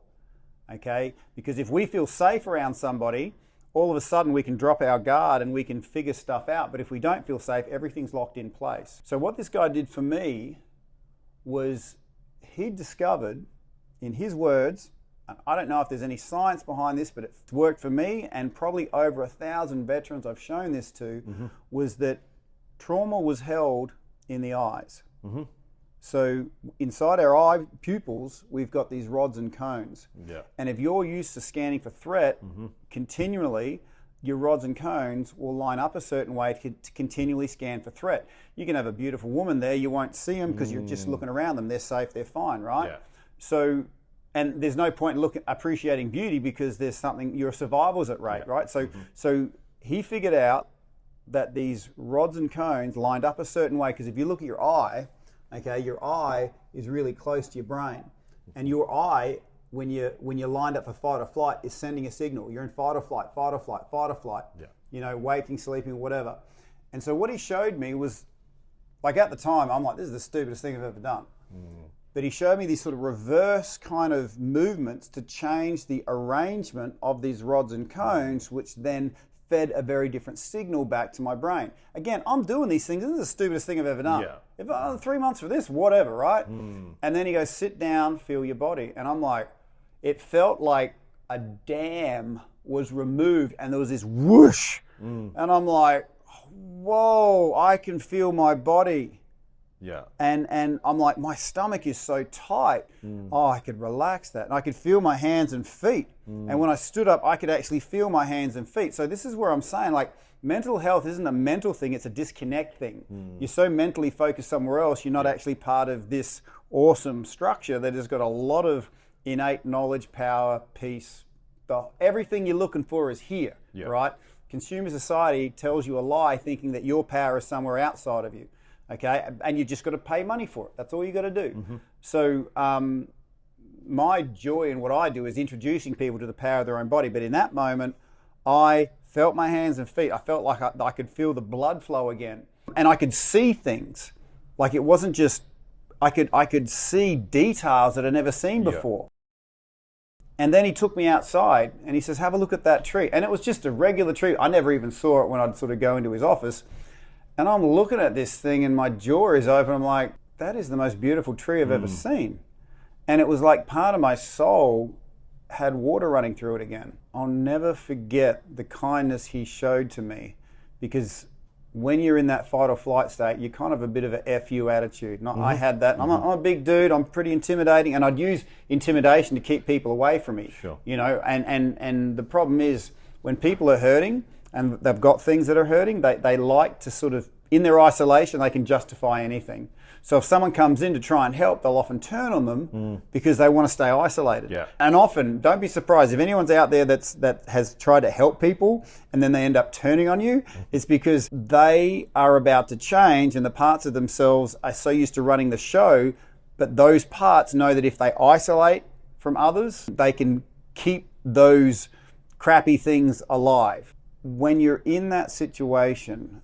Okay? Because if we feel safe around somebody, all of a sudden we can drop our guard and we can figure stuff out. But if we don't feel safe, everything's locked in place. So what this guy did for me was he discovered, in his words, and I don't know if there's any science behind this, but it's worked for me and probably over 1,000 veterans I've shown this to, was that trauma was held in the eyes. So inside our eye pupils, we've got these rods and cones. Yeah. And if you're used to scanning for threat continually, your rods and cones will line up a certain way to continually scan for threat. You can have a beautiful woman there, you won't see them because you're just looking around them. They're safe, they're fine, right? Yeah. So, and there's no point in appreciating beauty because there's something, your survival's at rate, right? So, so he figured out that these rods and cones lined up a certain way, because if you look at your eye, okay, your eye is really close to your brain, and your eye, when you're lined up for fight or flight, is sending a signal. You're in fight or flight, fight or flight, fight or flight. Yeah. You know, waking, sleeping, whatever. And so what he showed me was, like at the time, I'm like, this is the stupidest thing I've ever done. But he showed me these sort of reverse kind of movements to change the arrangement of these rods and cones, which then fed a very different signal back to my brain. Again, I'm doing these things. This is the stupidest thing I've ever done. Yeah. If 3 months for this, whatever, right? And then he goes, sit down, feel your body. And I'm like, it felt like a dam was removed and there was this whoosh. And I'm like, whoa, I can feel my body. Yeah. And I'm like, my stomach is so tight. Oh, I could relax that. And I could feel my hands and feet. And when I stood up, I could actually feel my hands and feet. So this is where I'm saying, like, mental health isn't a mental thing, it's a disconnect thing. You're so mentally focused somewhere else, you're not actually part of this awesome structure that has got a lot of innate knowledge, power, peace. Everything you're looking for is here, right? Consumer society tells you a lie thinking that your power is somewhere outside of you. Okay, and you just got to pay money for it. That's all you got to do. So my joy in what I do is introducing people to the power of their own body. But in that moment, I felt my hands and feet. I felt like I could feel the blood flow again, and I could see things. Like it wasn't just I could see details that I'd never seen before. And then he took me outside and he says, "Have a look at that tree." And it was just a regular tree. I never even saw it when I'd sort of go into his office. And I'm looking at this thing and my jaw is open. I'm like, that is the most beautiful tree I've ever seen. And it was like part of my soul had water running through it again. I'll never forget the kindness he showed to me, because when you're in that fight or flight state, you're kind of a bit of a F you attitude. And I had that. I'm a big dude. I'm pretty intimidating. And I'd use intimidation to keep people away from me. Sure. You know, and the problem is when people are hurting, and they've got things that are hurting, they like to sort of, in their isolation, they can justify anything. So if someone comes in to try and help, they'll often turn on them because they want to stay isolated. Yeah. And often, don't be surprised, if anyone's out there that has tried to help people and then they end up turning on you, it's because they are about to change and the parts of themselves are so used to running the show, but those parts know that if they isolate from others, they can keep those crappy things alive. When you're in that situation,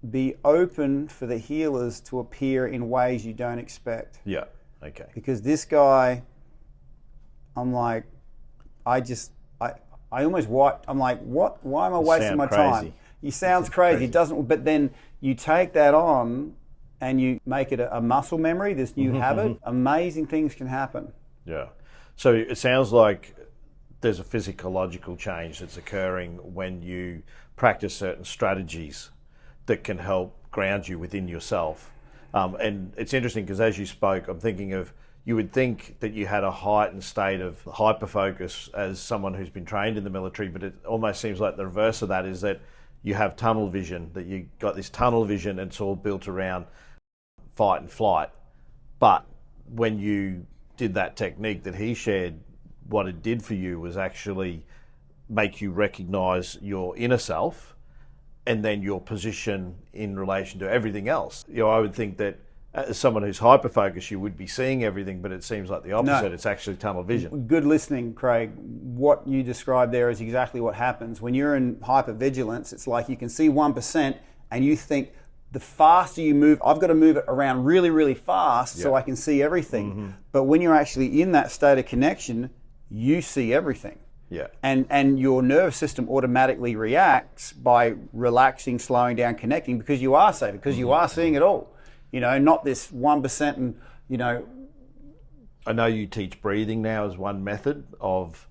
be open for the healers to appear in ways you don't expect. Yeah, okay. Because this guy, I'm like, I almost what? I'm like, what? Why am I wasting my time? He sounds crazy. It doesn't, but then you take that on and you make it a muscle memory, this new habit, amazing things can happen. Yeah. So it sounds like there's a physiological change that's occurring when you practice certain strategies that can help ground you within yourself. And it's interesting because as you spoke, I'm thinking of, you would think that you had a heightened state of hyperfocus as someone who's been trained in the military, but it almost seems like the reverse of that is that you have tunnel vision, that you got this tunnel vision and it's all built around fight and flight. But when you did that technique that he shared, what it did for you was actually make you recognize your inner self and then your position in relation to everything else. You know, I would think that as someone who's hyper-focused, you would be seeing everything, but it seems like the opposite. No. It's actually tunnel vision. Good listening, Craig. What you described there is exactly what happens. When you're in hypervigilance, it's like you can see 1% and you think the faster you move, I've got to move it around really, really fast so I can see everything. But when you're actually in that state of connection, you see everything. Yeah. And your nervous system automatically reacts by relaxing, slowing down, connecting, because you are safe, because you are seeing it all. You know, not this 1% and, you know. I know you teach breathing now as one method of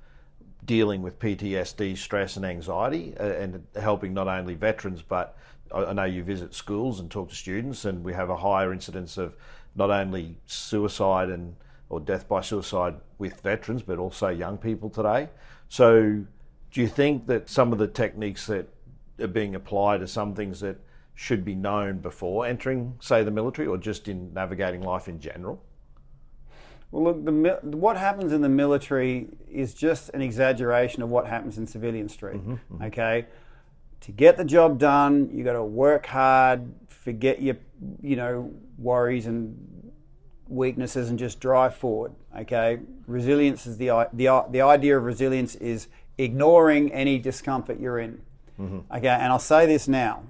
dealing with PTSD, stress and anxiety, and helping not only veterans, but I know you visit schools and talk to students, and we have a higher incidence of not only suicide or death by suicide with veterans, but also young people today. So do you think that some of the techniques that are being applied are some things that should be known before entering, say, the military, or just in navigating life in general? Well, look, what happens in the military is just an exaggeration of what happens in civilian street, okay? To get the job done, you got to work hard, forget your, worries and weaknesses, and just drive forward, okay? Resilience is the idea of resilience is ignoring any discomfort you're in, okay? And I'll say this now,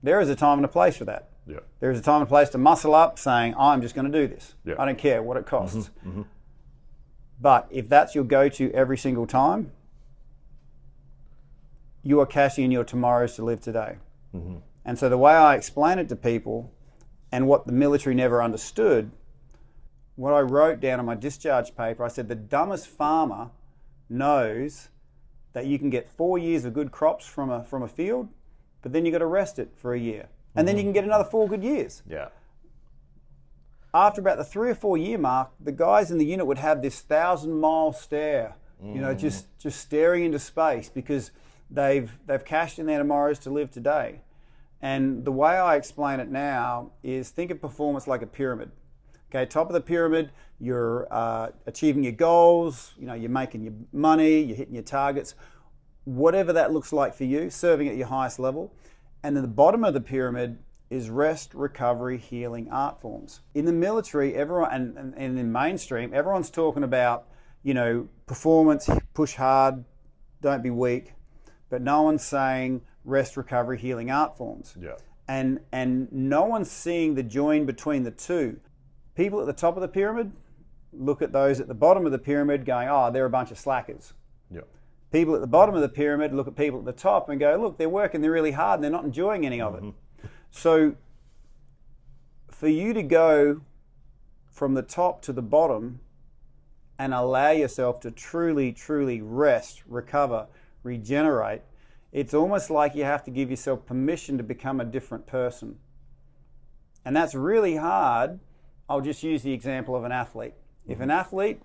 there is a time and a place for that. Yeah. There is a time and place to muscle up saying, I'm just going to do this. Yeah. I don't care what it costs. But if that's your go-to every single time, you are cashing in your tomorrows to live today. And so the way I explain it to people, and what the military never understood, what I wrote down on my discharge paper, I said the dumbest farmer knows that you can get 4 years of good crops from a field, but then you got to rest it for a year. And then you can get another 4 good years. Yeah. After about the 3 or 4 year mark, the guys in the unit would have this 1,000-mile stare, just staring into space, because they've cashed in their tomorrows to live today. And the way I explain it now is, think of performance like a pyramid. Okay, top of the pyramid, you're achieving your goals, you're making your money, you're hitting your targets, whatever that looks like for you, serving at your highest level. And then the bottom of the pyramid is rest, recovery, healing, art forms. In the military, everyone, and in mainstream, everyone's talking about, performance, push hard, don't be weak, but no one's saying rest, recovery, healing, art forms. Yeah. And no one's seeing the join between the two. People at the top of the pyramid look at those at the bottom of the pyramid going, oh, they're a bunch of slackers. Yeah. People at the bottom of the pyramid look at people at the top and go, look, they're working, they're really hard, and they're not enjoying any of it. So for you to go from the top to the bottom and allow yourself to truly, truly rest, recover, regenerate, it's almost like you have to give yourself permission to become a different person. And that's really hard. I'll just use the example of an athlete. If an athlete,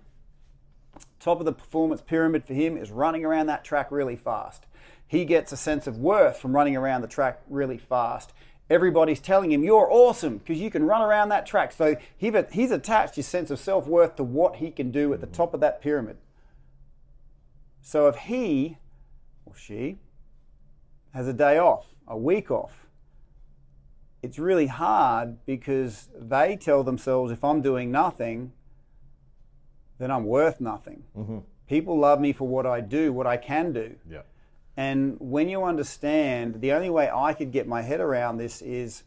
top of the performance pyramid for him is running around that track really fast. He gets a sense of worth from running around the track really fast. Everybody's telling him, you're awesome because you can run around that track. So he's attached his sense of self-worth to what he can do at the top of that pyramid. So if he or she has a day off, a week off, it's really hard because they tell themselves, if I'm doing nothing, then I'm worth nothing. People love me for what I do, what I can do. Yeah. And when you understand, the only way I could get my head around this is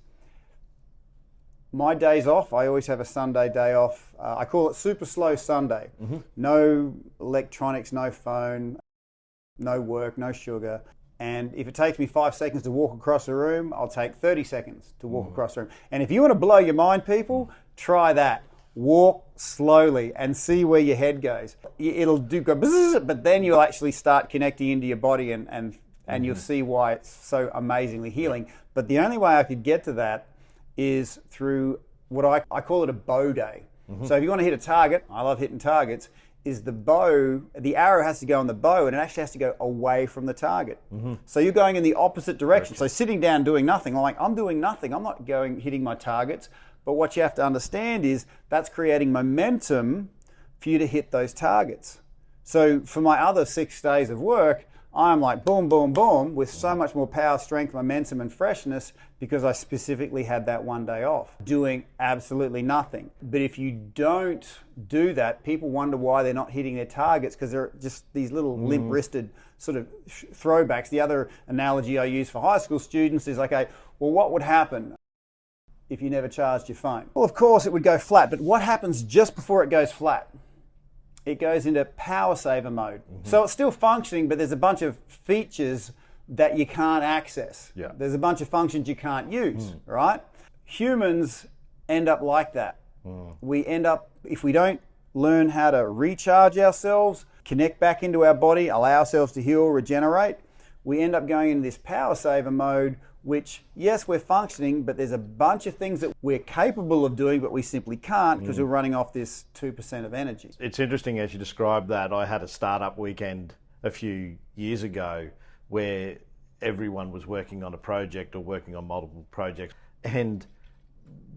my days off. I always have a Sunday day off. I call it super slow Sunday. No electronics, no phone, no work, no sugar. And if it takes me 5 seconds to walk across the room, I'll take 30 seconds to walk across the room. And if you want to blow your mind, people, try that. Walk slowly and see where your head goes. It'll go bzzz, but then you'll actually start connecting into your body and you'll see why it's so amazingly healing. But the only way I could get to that is through what I call it a bow day. So if you want to hit a target, I love hitting targets, is the arrow has to go on the bow and it actually has to go away from the target. So you're going in the opposite direction. So sitting down doing nothing, I'm doing nothing. I'm not hitting my targets. But what you have to understand is that's creating momentum for you to hit those targets. So for my other 6 days of work, I'm like boom, boom, boom, with so much more power, strength, momentum, and freshness because I specifically had that one day off, doing absolutely nothing. But if you don't do that, people wonder why they're not hitting their targets because they're just these little limp-wristed sort of throwbacks. The other analogy I use for high school students is, okay, well, what would happen if you never charged your phone? Well, of course, it would go flat. But what happens just before it goes flat? it goes into power saver mode. So it's still functioning, but there's a bunch of features that you can't access. Yeah. There's a bunch of functions you can't use, right? Humans end up like that. We end up, if we don't learn how to recharge ourselves, connect back into our body, allow ourselves to heal, regenerate, we end up going into this power saver mode, which, yes, we're functioning, but there's a bunch of things that we're capable of doing, but we simply can't because we're running off this 2% of energy. It's interesting as you describe that. I had a startup weekend a few years ago where everyone was working on a project or working on multiple projects, and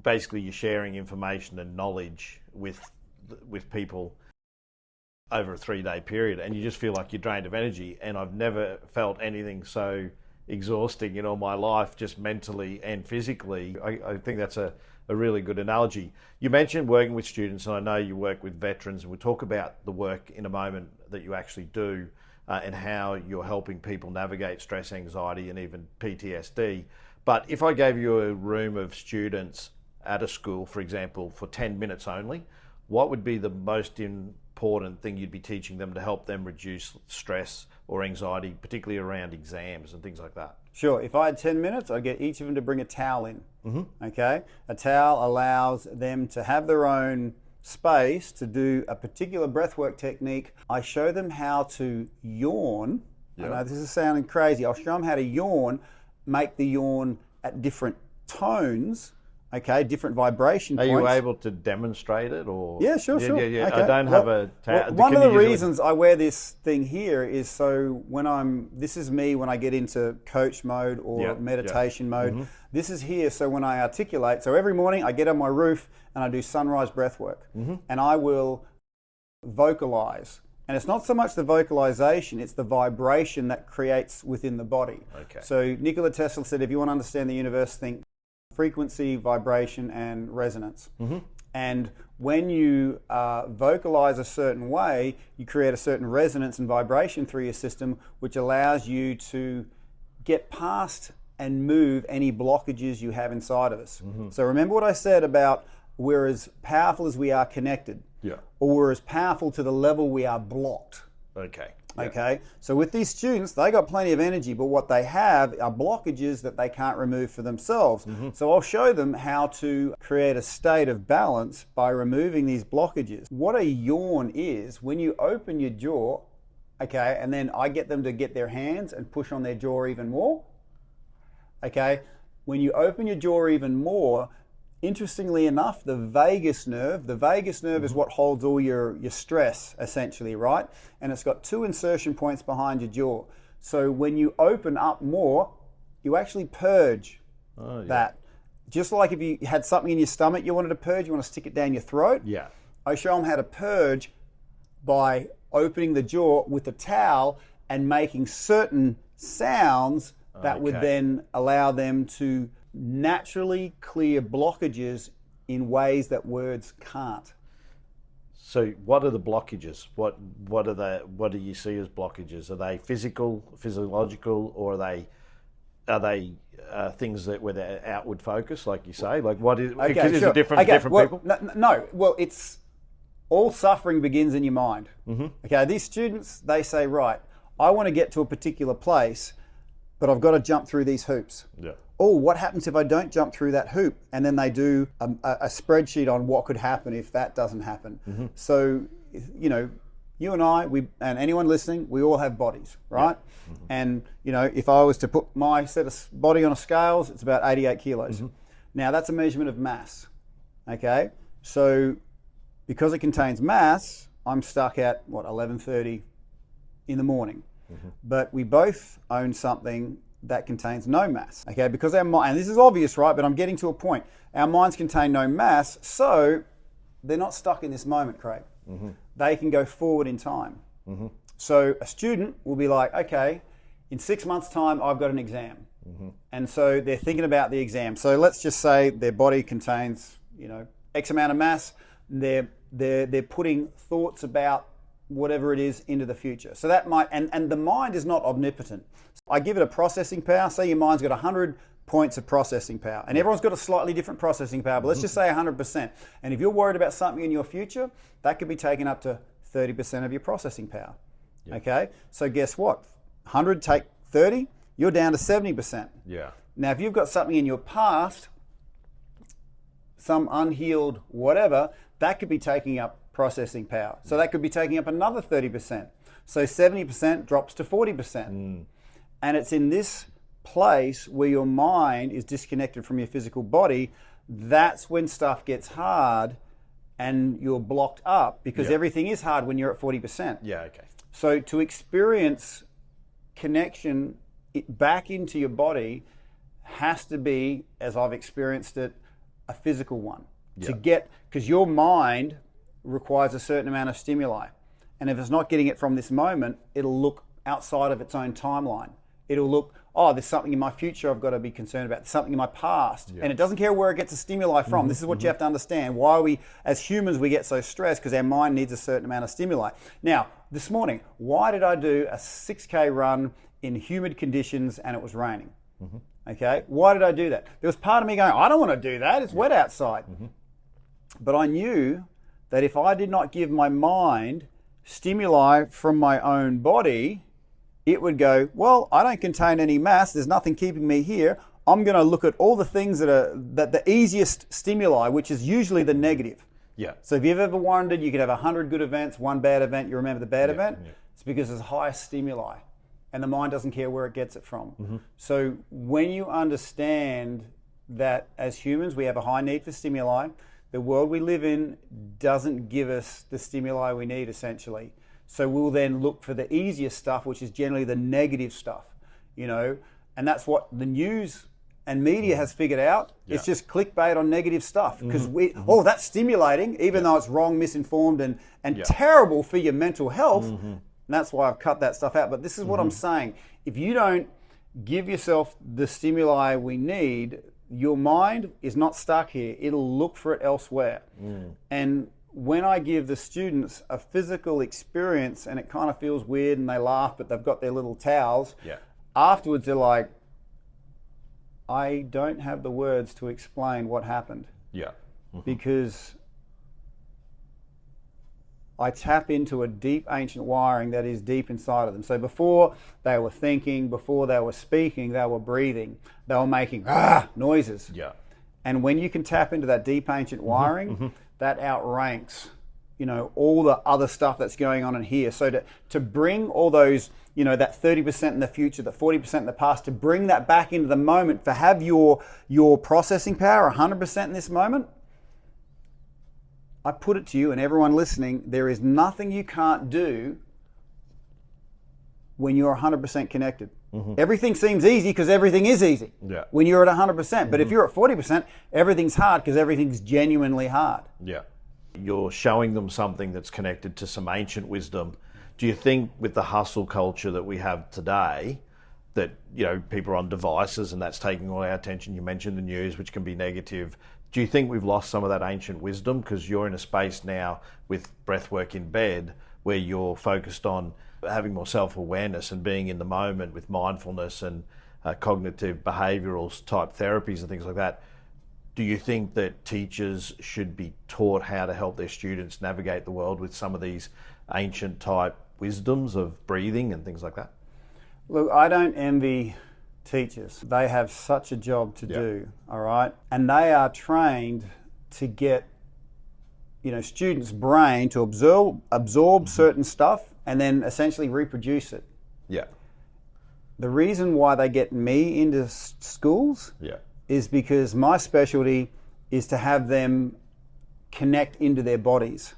basically you're sharing information and knowledge with people over a 3-day period, and you just feel like you're drained of energy. And I've never felt anything so exhausting in all my life, just mentally and physically. I think that's a really good analogy. You mentioned working with students, and I know you work with veterans, and we'll talk about the work in a moment that you actually do and how you're helping people navigate stress, anxiety, and even PTSD. But if I gave you a room of students at a school, for example, for 10 minutes only, what would be the most important thing you'd be teaching them to help them reduce stress or anxiety, particularly around exams and things like that? Sure. If I had 10 minutes, I'd get each of them to bring a towel in. Okay? A towel allows them to have their own space to do a particular breathwork technique. I show them how to yawn. I know this is sounding crazy. I'll show them how to yawn, make the yawn at different tones. Okay, different vibration points. Are you able to demonstrate it, or? Yeah, sure. Yeah. Okay. I don't have a. One of the reasons I wear this thing here is so this is me when I get into coach mode or meditation mode. This is here so when I articulate. So every morning I get on my roof and I do sunrise breath work, and I will vocalize. And it's not so much the vocalization, it's the vibration that creates within the body. Okay. So Nikola Tesla said, if you want to understand the universe, think frequency, vibration, and resonance. And when you vocalize a certain way, you create a certain resonance and vibration through your system, which allows you to get past and move any blockages you have inside of us. So remember what I said about we're as powerful as we are connected, or we're as powerful to the level we are blocked. Okay, so with these students, they got plenty of energy, but what they have are blockages that they can't remove for themselves. So I'll show them how to create a state of balance by removing these blockages. What a yawn is, when you open your jaw, okay, and then I get them to get their hands and push on their jaw even more. Okay, when you open your jaw even more, interestingly enough, the vagus nerve is what holds all your stress, essentially, right? And it's got 2 insertion points behind your jaw. So when you open up more, you actually purge that. Just like if you had something in your stomach you wanted to purge, you want to stick it down your throat. I show them how to purge by opening the jaw with a towel and making certain sounds that would then allow them to naturally clear blockages in ways that words can't. So what are the blockages? What do you see as blockages? Are they physiological, or are they things that where they're outward focused, like you say? Like what is? Because is it different for different people? No. Well, it's all suffering begins in your mind. Okay, these students, they say, right, I want to get to a particular place, but I've got to jump through these hoops. Oh, what happens if I don't jump through that hoop? And then they do a spreadsheet on what could happen if that doesn't happen. So, you know, you and I, and anyone listening, we all have bodies, right? And, you know, if I was to put my body on a scales, it's about 88 kilos. Now, that's a measurement of mass, okay? So, because it contains mass, I'm stuck at, 11:30 in the morning. But we both own something that contains no mass, okay? Because our mind, and this is obvious, right? But I'm getting to a point. Our minds contain no mass, so they're not stuck in this moment, Craig. They can go forward in time. So a student will be like, okay, in 6 months' time, I've got an exam. And so they're thinking about the exam. So let's just say their body contains, you know, X amount of mass. They're putting thoughts about whatever it is into the future. So that might, and the mind is not omnipotent. I give it a processing power. Say your mind's got 100 points of processing power, and everyone's got a slightly different processing power, but let's just say 100%. And if you're worried about something in your future, that could be taken up to 30% of your processing power. Okay, so guess what? 100 take 30, you're down to 70%. Yeah. Now, if you've got something in your past, some unhealed whatever, that could be taking up processing power. So that could be taking up another 30%. So 70% drops to 40%. And it's in this place where your mind is disconnected from your physical body. That's when stuff gets hard and you're blocked up, because everything is hard when you're at 40%. Yeah, okay. So to experience connection back into your body has to be, as I've experienced it, a physical one. To get, because your mind requires a certain amount of stimuli. And if it's not getting it from this moment, it'll look outside of its own timeline. It'll look, oh, there's something in my future I've got to be concerned about, something in my past. And it doesn't care where it gets a stimuli from. This is what you have to understand. Why we, as humans, we get so stressed, because our mind needs a certain amount of stimuli. Now, this morning, why did I do a 6K run in humid conditions and it was raining? Okay, why did I do that? There was part of me going, I don't want to do that, it's wet outside. But I knew that if I did not give my mind stimuli from my own body, it would go, well, I don't contain any mass, there's nothing keeping me here. I'm going to look at all the things that are the easiest stimuli, which is usually the negative. Yeah. So if you've ever wondered, you could have 100 good events, one bad event, you remember the bad event? It's because there's highest stimuli, and the mind doesn't care where it gets it from. So when you understand that as humans we have a high need for stimuli, the world we live in doesn't give us the stimuli we need, essentially. So we'll then look for the easiest stuff, which is generally the negative stuff, you know, and that's what the news and media has figured out. It's just clickbait on negative stuff, because oh, that's stimulating, even though it's wrong, misinformed, and terrible for your mental health. And that's why I've cut that stuff out. But this is what I'm saying. If you don't give yourself the stimuli we need, your mind is not stuck here. It'll look for it elsewhere. And when I give the students a physical experience and it kind of feels weird and they laugh, but they've got their little towels, afterwards they're like, I don't have the words to explain what happened. Because I tap into a deep ancient wiring that is deep inside of them. So before they were thinking, before they were speaking, they were breathing, they were making noises. And when you can tap into that deep ancient wiring, that outranks, you know, all the other stuff that's going on in here. So to bring all those, you know, that 30% in the future, the 40% in the past, to bring that back into the moment, to have your processing power 100% in this moment, I put it to you and everyone listening, there is nothing you can't do when you're 100% connected. Everything seems easy because everything is easy when you're at 100%. But if you're at 40%, everything's hard because everything's genuinely hard. You're showing them something that's connected to some ancient wisdom. Do you think with the hustle culture that we have today, that, you know, people are on devices and that's taking all our attention? You mentioned the news, which can be negative. Do you think we've lost some of that ancient wisdom? Because you're in a space now with Breathwork in bed where you're focused on having more self-awareness and being in the moment with mindfulness and cognitive behavioural type therapies and things like that. Do you think that teachers should be taught how to help their students navigate the world with some of these ancient type wisdoms of breathing and things like that? Look, I don't envy teachers. They have such a job to do, all right? And they are trained to get, you know, students' brain to absorb certain stuff and then essentially reproduce it. The reason why they get me into schools is because my specialty is to have them connect into their bodies.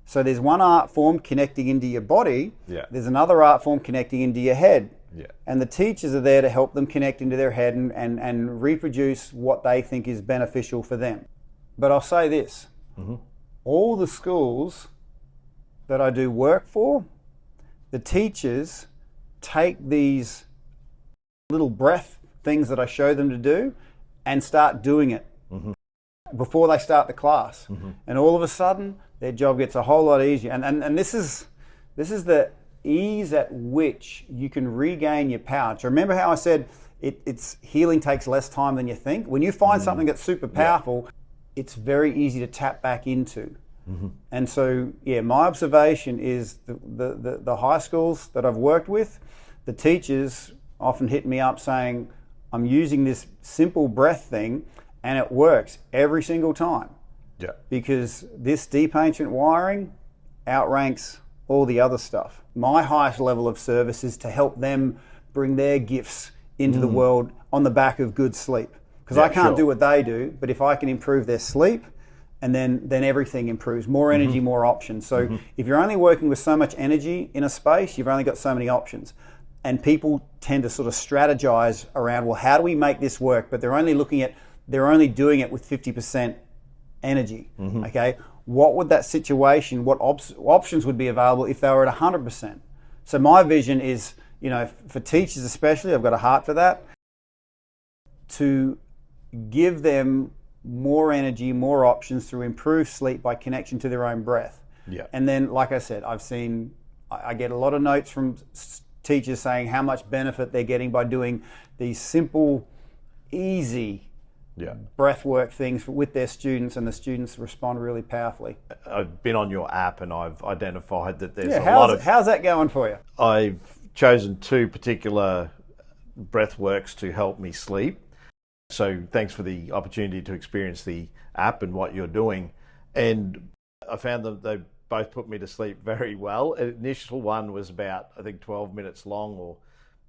So there's one art form connecting into your body, there's another art form connecting into your head. And the teachers are there to help them connect into their head and reproduce what they think is beneficial for them. But I'll say this, all the schools that I do work for, the teachers take these little breath things that I show them to do and start doing it before they start the class. And all of a sudden, their job gets a whole lot easier. And this is the ease at which you can regain your power. So remember how I said it's healing takes less time than you think? When you find something that's super powerful, it's very easy to tap back into. And so, yeah, my observation is the high schools that I've worked with, the teachers often hit me up saying, I'm using this simple breath thing and it works every single time. Yeah. Because this deep ancient wiring outranks all the other stuff. My highest level of service is to help them bring their gifts into the world on the back of good sleep. Because I can't do what they do, but if I can improve their sleep, and then everything improves. More energy, more options. So if you're only working with so much energy in a space, you've only got so many options. And people tend to sort of strategize around, well, how do we make this work? But they're only doing it with 50% energy. Okay, what would that situation, what options would be available if they were at 100%? So my vision is, for teachers especially, I've got a heart for that, to give them more energy, more options through improved sleep by connection to their own breath. Yeah. And then, like I said, I get a lot of notes from teachers saying how much benefit they're getting by doing these simple, easy breathwork things with their students, and the students respond really powerfully. I've been on your app and I've identified that there's a lot of... How's that going for you? I've chosen 2 particular breathworks to help me sleep. So thanks for the opportunity to experience the app and what you're doing. And I found that they both put me to sleep very well. The initial one was about, I think, 12 minutes long, or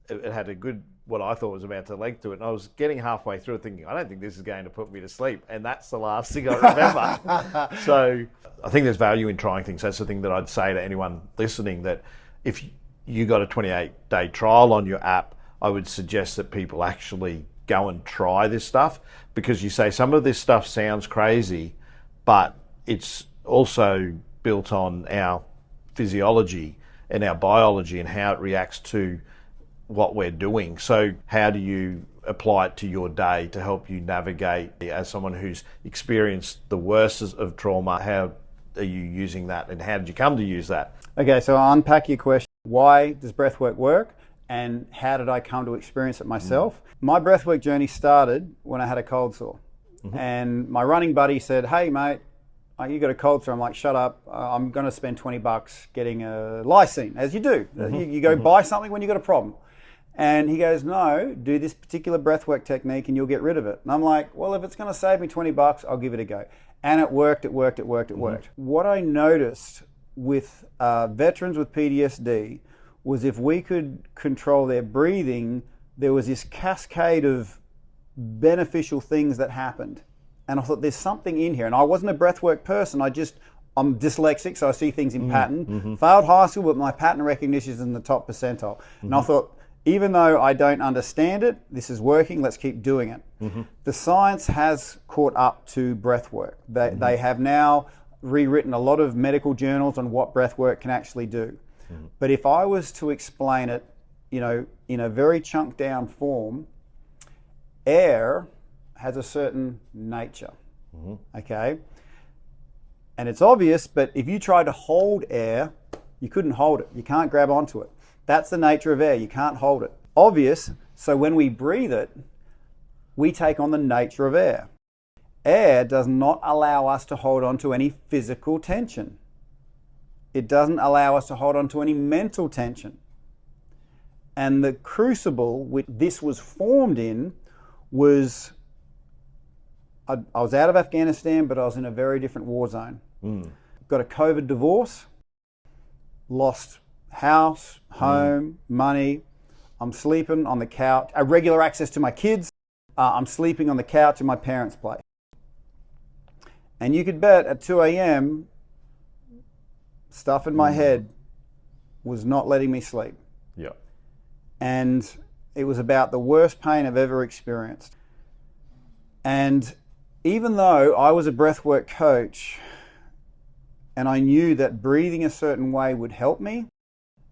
it had a good, what I thought was about the length to it. And I was getting halfway through it thinking, I don't think this is going to put me to sleep. And that's the last thing I remember. So I think there's value in trying things. That's the thing that I'd say to anyone listening, that if you got a 28-day trial on your app, I would suggest that people actually go and try this stuff, because you say some of this stuff sounds crazy, but it's also built on our physiology and our biology and how it reacts to what we're doing. So how do you apply it to your day to help you navigate as someone who's experienced the worst of trauma? How are you using that, and how did you come to use that? Okay, so I'll unpack your question. Why does breathwork work? And how did I come to experience it myself? My breathwork journey started when I had a cold sore. And my running buddy said, hey mate, you got a cold sore. I'm like, shut up, I'm going to spend $20 getting a lysine, as you do. You go buy something when you got a problem. And he goes, no, do this particular breathwork technique and you'll get rid of it. And I'm like, well, if it's going to save me $20, I'll give it a go. And it worked, it worked. What I noticed with veterans with PTSD was if we could control their breathing, there was this cascade of beneficial things that happened. And I thought, there's something in here. And I wasn't a breathwork person. I'm dyslexic, so I see things in pattern. Failed high school, but my pattern recognition is in the top percentile. And I thought, even though I don't understand it, this is working, let's keep doing it. The science has caught up to breathwork. They have now rewritten a lot of medical journals on what breathwork can actually do. But if I was to explain it, in a very chunked down form, air has a certain nature, okay? And it's obvious, but if you tried to hold air, you couldn't hold it. You can't grab onto it. That's the nature of air. You can't hold it. Obvious, so when we breathe it, we take on the nature of air. Air does not allow us to hold on to any physical tension. It doesn't allow us to hold on to any mental tension. And the crucible which this was formed in was, I was out of Afghanistan, but I was in a very different war zone. Got a COVID divorce, lost house, home, money. I'm sleeping on the couch, regular access to my kids. I'm sleeping on the couch in my parents' place. And you could bet at 2 a.m., stuff in my head was not letting me sleep. Yeah. And it was about the worst pain I've ever experienced. And even though I was a breathwork coach and I knew that breathing a certain way would help me,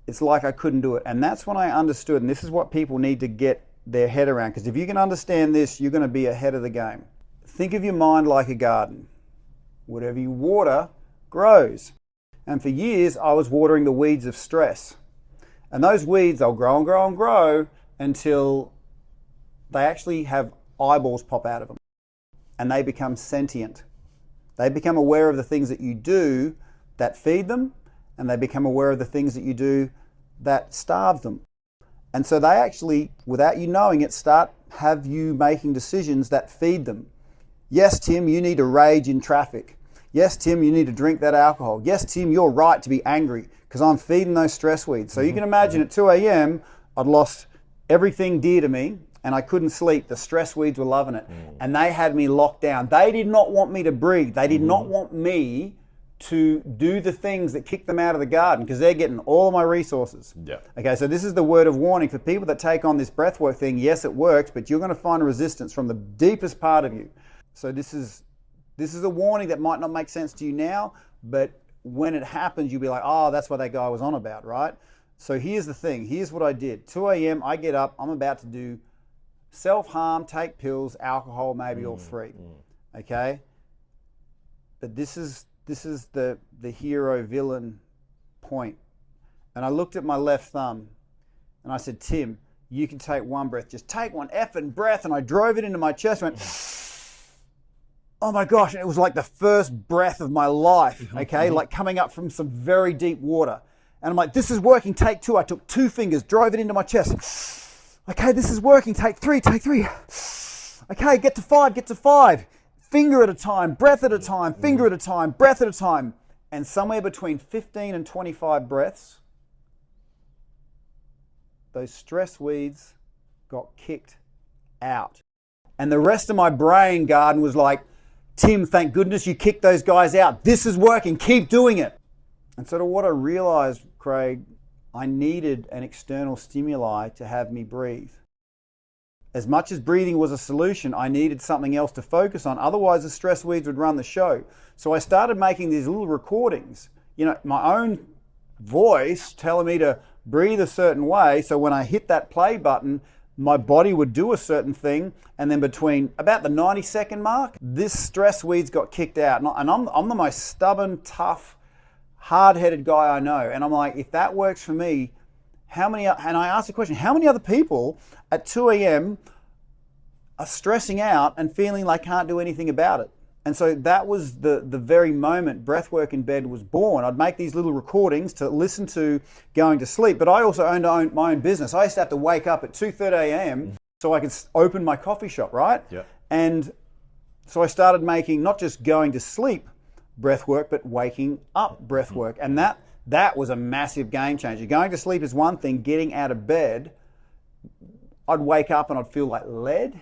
it's like I couldn't do it. And that's when I understood, and this is what people need to get their head around, because if you can understand this, you're going to be ahead of the game. Think of your mind like a garden. Whatever you water grows. And for years, I was watering the weeds of stress. And those weeds, they'll grow and grow and grow until they actually have eyeballs pop out of them. And they become sentient. They become aware of the things that you do that feed them, and they become aware of the things that you do that starve them. And so they actually, without you knowing it, have you making decisions that feed them. Yes, Tim, you need to rage in traffic. Yes, Tim, you need to drink that alcohol. Yes, Tim, you're right to be angry because I'm feeding those stress weeds. So you can imagine at 2 a.m., I'd lost everything dear to me and I couldn't sleep. The stress weeds were loving it. And they had me locked down. They did not want me to breathe. They did not want me to do the things that kick them out of the garden because they're getting all of my resources. Yeah. Okay, so this is the word of warning for people that take on this breathwork thing. Yes, it works, but you're going to find a resistance from the deepest part of you. So this is a warning that might not make sense to you now, but when it happens, you'll be like, oh, that's what that guy was on about, right? So here's the thing. Here's what I did. 2 a.m., I get up. I'm about to do self-harm, take pills, alcohol, maybe all three. Okay? But this is the hero-villain point. And I looked at my left thumb and I said, Tim, you can take one breath. Just take one effing breath. And I drove it into my chest and went, oh my gosh. And it was like the first breath of my life, okay? Like coming up from some very deep water. And I'm like, this is working, take two. I took 2 fingers, drove it into my chest. Okay, this is working, take three. Okay, get to 5. Finger at a time, breath at a time, finger at a time, breath at a time. And somewhere between 15 and 25 breaths, those stress weeds got kicked out. And the rest of my brain garden was like, Tim, thank goodness you kicked those guys out. This is working, keep doing it. And sort of what I realized, Craig, I needed an external stimuli to have me breathe. As much as breathing was a solution, I needed something else to focus on. Otherwise, the stress weeds would run the show. So I started making these little recordings, my own voice telling me to breathe a certain way. So when I hit that play button, my body would do a certain thing. And then between about the 90-second mark, this stress weeds got kicked out. And I'm the most stubborn, tough, hard-headed guy I know. And I'm like, if that works for me, and I asked the question, how many other people at 2 a.m. are stressing out and feeling like can't do anything about it? And so that was the very moment Breathwork in Bed was born. I'd make these little recordings to listen to going to sleep, but I also owned my own business. I used to have to wake up at 2:30 a.m. so I could open my coffee shop, right? Yeah. And so I started making not just going to sleep breathwork, but waking up breathwork. And that was a massive game changer. Going to sleep is one thing. Getting out of bed, I'd wake up and I'd feel like lead.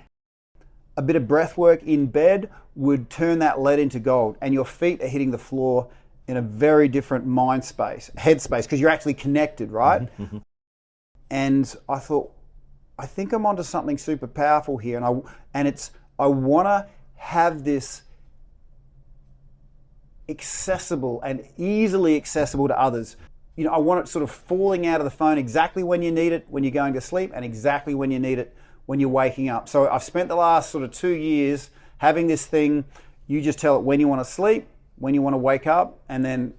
A bit of breath work in bed would turn that lead into gold, and your feet are hitting the floor in a very different mind space, head space, because you're actually connected, right? And I thought, I think I'm onto something super powerful here, and I want to have this accessible and easily accessible to others. I want it sort of falling out of the phone exactly when you need it when you're going to sleep, and exactly when you need it when you're waking up. So I've spent the last sort of 2 years having this thing. You just tell it when you want to sleep, when you want to wake up, and then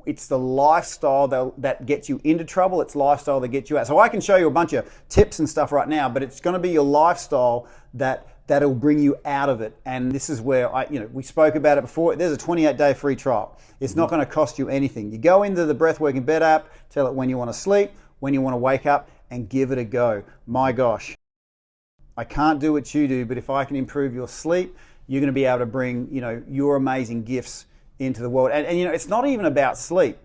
it's the lifestyle that gets you into trouble. It's lifestyle that gets you out. So I can show you a bunch of tips and stuff right now, but it's going to be your lifestyle that'll bring you out of it. And this is where we spoke about it before. There's a 28-day free trial. It's not going to cost you anything. You go into the Breathwork in Bed app, tell it when you want to sleep, when you want to wake up, and give it a go. My gosh, I can't do what you do, but if I can improve your sleep, you're going to be able to bring, your amazing gifts into the world. And it's not even about sleep.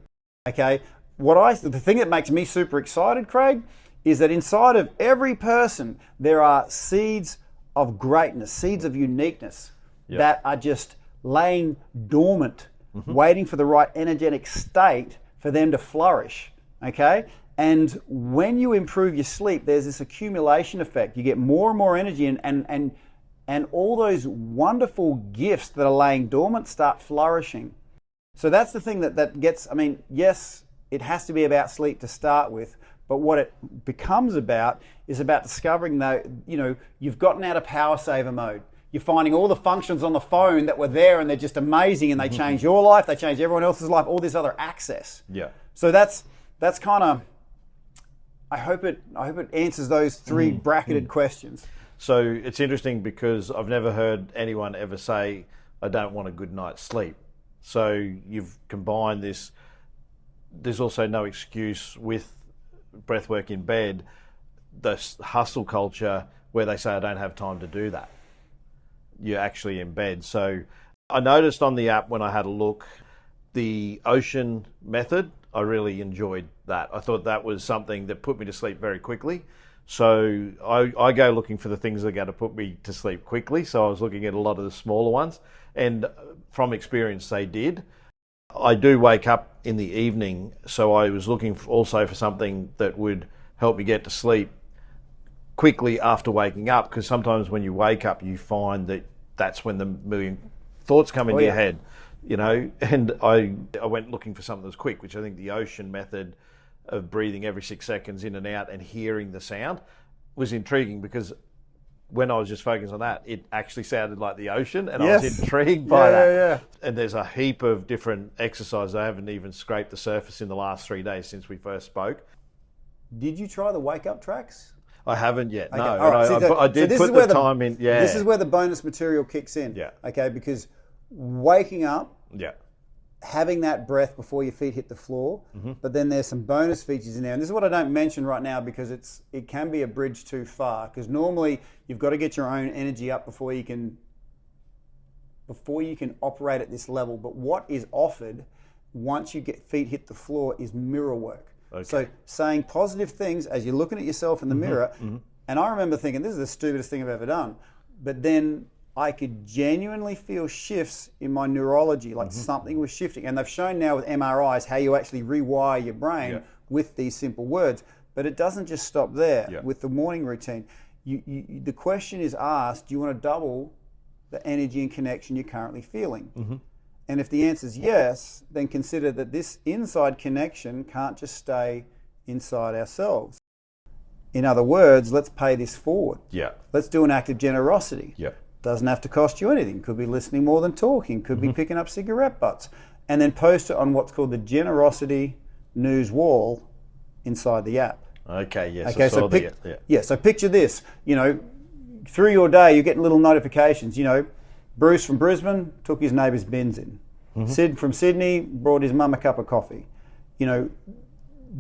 Okay. The thing that makes me super excited, Craig, is that inside of every person, there are seeds of greatness, seeds of uniqueness that are just laying dormant, waiting for the right energetic state for them to flourish. Okay. And when you improve your sleep, there's this accumulation effect. You get more and more energy, and all those wonderful gifts that are laying dormant start flourishing. So that's the thing that gets, yes, it has to be about sleep to start with, but what it becomes about is about discovering that, you've gotten out of power saver mode. You're finding all the functions on the phone that were there and they're just amazing, and they change your life, they change everyone else's life, all this other access. Yeah. So that's kind of, I hope it answers those 3 bracketed questions. So it's interesting because I've never heard anyone ever say I don't want a good night's sleep. So you've combined this. There's also no excuse with breathwork in bed, this hustle culture where they say I don't have time to do that. You're actually in bed. So I noticed on the app when I had a look, the ocean method, I really enjoyed that. I thought that was something that put me to sleep very quickly. So I go looking for the things that are going to put me to sleep quickly. So I was looking at a lot of the smaller ones, and from experience they did. I do wake up in the evening, so I was looking also for something that would help me get to sleep quickly after waking up, because sometimes when you wake up you find that that's when the million thoughts come into your head, you know. And I went looking for something that was quick, which I think the ocean method of breathing every 6 seconds in and out and hearing the sound was intriguing, because when I was just focused on that, it actually sounded like the ocean, and I was intrigued by that. Yeah. And there's a heap of different exercises. I haven't even scraped the surface in the last 3 days since we first spoke. Did you try the wake up tracks? I haven't yet, no. Right. I did put the time in. Yeah. This is where the bonus material kicks in. Yeah. Okay, because waking up, yeah, having that breath before your feet hit the floor, but then there's some bonus features in there. And this is what I don't mention right now, because it can be a bridge too far, because normally you've got to get your own energy up before you can operate at this level. But what is offered once you get feet hit the floor is mirror work. Okay. So saying positive things as you're looking at yourself in the mirror. And I remember thinking, this is the stupidest thing I've ever done. But then I could genuinely feel shifts in my neurology, like something was shifting. And they've shown now with MRIs how you actually rewire your brain with these simple words. But it doesn't just stop there with the morning routine. The question is asked, do you want to double the energy and connection you're currently feeling? And if the answer is yes, then consider that this inside connection can't just stay inside ourselves. In other words, let's pay this forward. Yeah. Let's do an act of generosity. Yeah. Doesn't have to cost you anything. Could be listening more than talking. Could be picking up cigarette butts. And then post it on what's called the generosity news wall inside the app. Okay, yes. Okay, so picture this. You know, through your day, you're getting little notifications. You know, Bruce from Brisbane took his neighbour's bins in. Sid from Sydney brought his mum a cup of coffee. You know,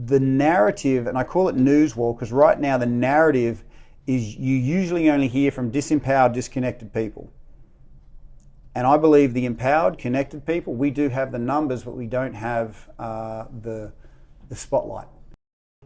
the narrative, and I call it news wall, because right now the narrative is you usually only hear from disempowered, disconnected people. And I believe the empowered, connected people, we do have the numbers, but we don't have the spotlight.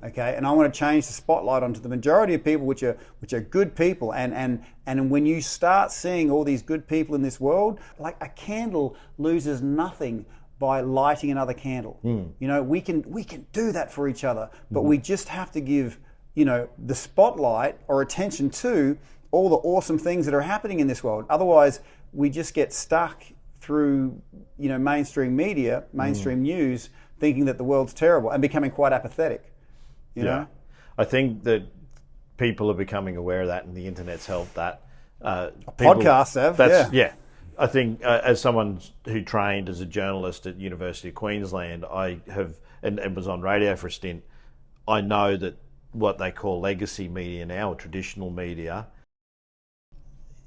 Okay, and I want to change the spotlight onto the majority of people, which are good people. And when you start seeing all these good people in this world, like a candle loses nothing by lighting another candle. You know, we can do that for each other, but we just have to give, you know, the spotlight or attention to all the awesome things that are happening in this world. Otherwise, we just get stuck through, you know, mainstream media, mainstream news, thinking that the world's terrible and becoming quite apathetic. You know? I think that people are becoming aware of that, and the internet's helped that. Podcasts have, I think as someone who trained as a journalist at University of Queensland, I have, and was on radio for a stint, I know that what they call legacy media now, or traditional media,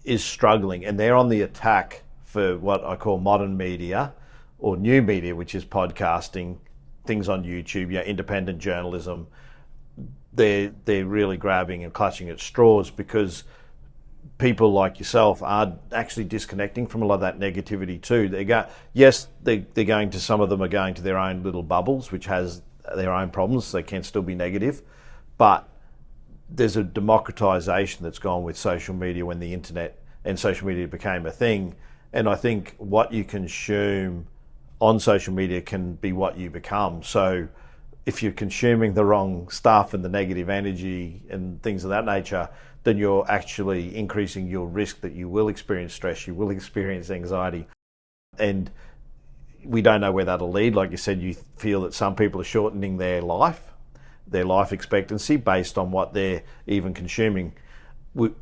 is struggling, and they're on the attack for what I call modern media, or new media, which is podcasting, things on YouTube, independent journalism. They're really grabbing and clutching at straws, because people like yourself are actually disconnecting from a lot of that negativity too. They're going to, some of them are going to their own little bubbles, which has their own problems. So they can still be negative, but there's a democratization that's gone with social media when the internet and social media became a thing. And I think what you consume on social media can be what you become. So if you're consuming the wrong stuff and the negative energy and things of that nature, then you're actually increasing your risk that you will experience stress, you will experience anxiety. And we don't know where that'll lead. Like you said, you feel that some people are shortening their life expectancy based on what they're even consuming.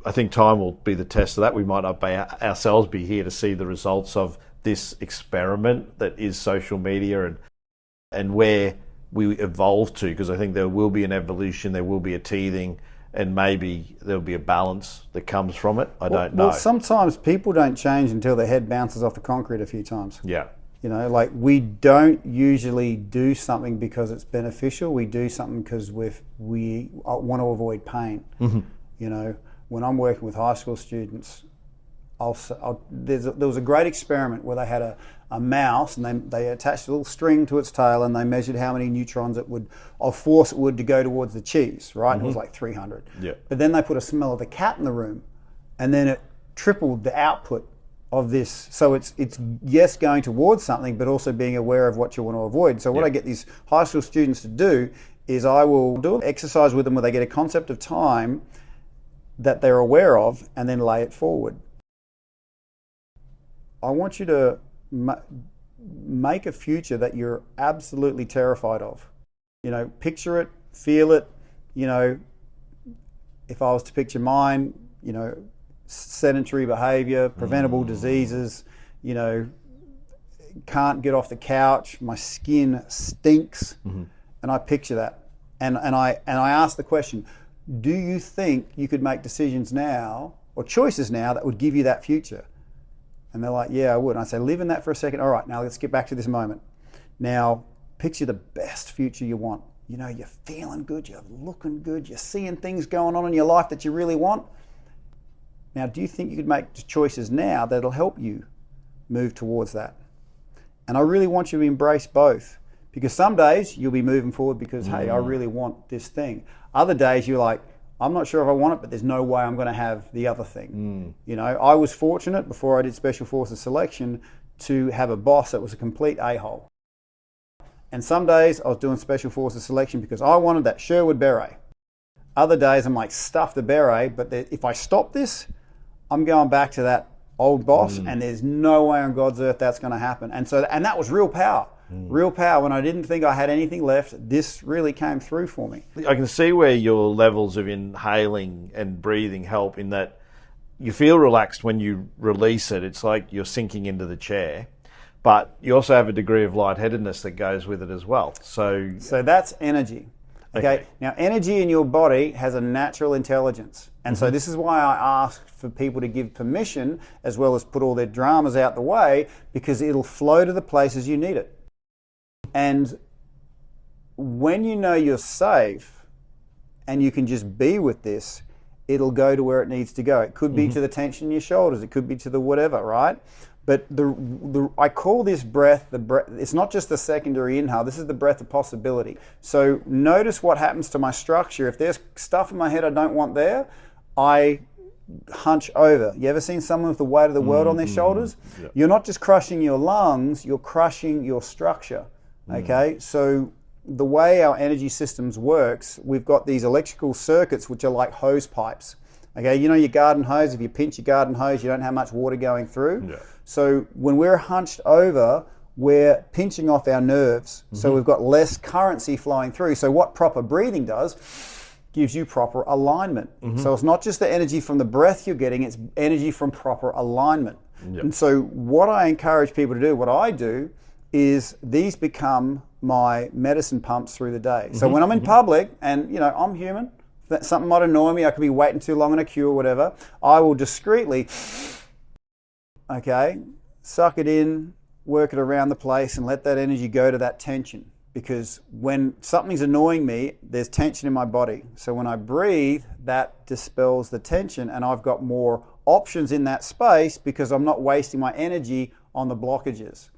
I think time will be the test of that. We might not ourselves be here to see the results of this experiment that is social media, and where we evolve to, because I think there will be an evolution, there will be a teething, and maybe there'll be a balance that comes from it. I don't know. Well, sometimes people don't change until their head bounces off the concrete a few times. Yeah. You know, like we don't usually do something because it's beneficial. We do something because we want to avoid pain. Mm-hmm. You know, when I'm working with high school students, there was a great experiment where they had a mouse and they attached a little string to its tail and they measured how many neutrons of force it would to go towards the cheese, right? Mm-hmm. It was like 300. Yeah. But then they put a smell of the cat in the room and then it tripled the output of this. So it's yes, going towards something, but also being aware of what you want to avoid. So what I get these high school students to do is I will do an exercise with them where they get a concept of time that they're aware of and then lay it forward. I want you to make a future that you're absolutely terrified of. You know, picture it, feel it. You know, if I was to picture mine, you know, sedentary behavior, preventable diseases, you know, can't get off the couch, my skin stinks, and I picture that. And I ask the question, do you think you could make decisions now or choices now that would give you that future? And they're like, yeah, I would. And I say, live in that for a second. All right, now let's get back to this moment. Now, picture the best future you want. You know, you're feeling good, you're looking good, you're seeing things going on in your life that you really want. Now, do you think you could make choices now that'll help you move towards that? And I really want you to embrace both, because some days you'll be moving forward because, hey, I really want this thing. Other days you're like, I'm not sure if I want it, but there's no way I'm going to have the other thing. You know, I was fortunate before I did Special Forces selection to have a boss that was a complete a-hole. And some days I was doing Special Forces selection because I wanted that Sherwood beret. Other days I'm like, stuff the beret, but if I stop this, I'm going back to that old boss, and there's no way on God's earth that's going to happen. And that was real power. Real power. When I didn't think I had anything left, this really came through for me. I can see where your levels of inhaling and breathing help, in that you feel relaxed when you release it. It's like you're sinking into the chair, but you also have a degree of lightheadedness that goes with it as well. So that's energy. Okay. Now, energy in your body has a natural intelligence. And so this is why I ask for people to give permission as well as put all their dramas out the way, because it'll flow to the places you need it. And when you know you're safe and you can just be with this, it'll go to where it needs to go. It could be to the tension in your shoulders. It could be to the whatever, right? But I call this breath the breath. It's not just the secondary inhale. This is the breath of possibility. So notice what happens to my structure. If there's stuff in my head I don't want there, I hunch over. You ever seen someone with the weight of the world on their shoulders? Yeah. You're not just crushing your lungs, you're crushing your structure. Okay, so the way our energy systems works, we've got these electrical circuits which are like hose pipes. Okay, you know your garden hose, if you pinch your garden hose, you don't have much water going through. Yeah. So when we're hunched over, we're pinching off our nerves. So we've got less currency flowing through. So what proper breathing does, gives you proper alignment. So it's not just the energy from the breath you're getting, it's energy from proper alignment. Yep. And so what I encourage people to do, what I do, is these become my medicine pumps through the day. So when I'm in public, and you know, I'm human, that something might annoy me, I could be waiting too long in a queue or whatever, I will discreetly, okay, suck it in, work it around the place and let that energy go to that tension. Because when something's annoying me, there's tension in my body. So when I breathe, that dispels the tension and I've got more options in that space because I'm not wasting my energy on the blockages,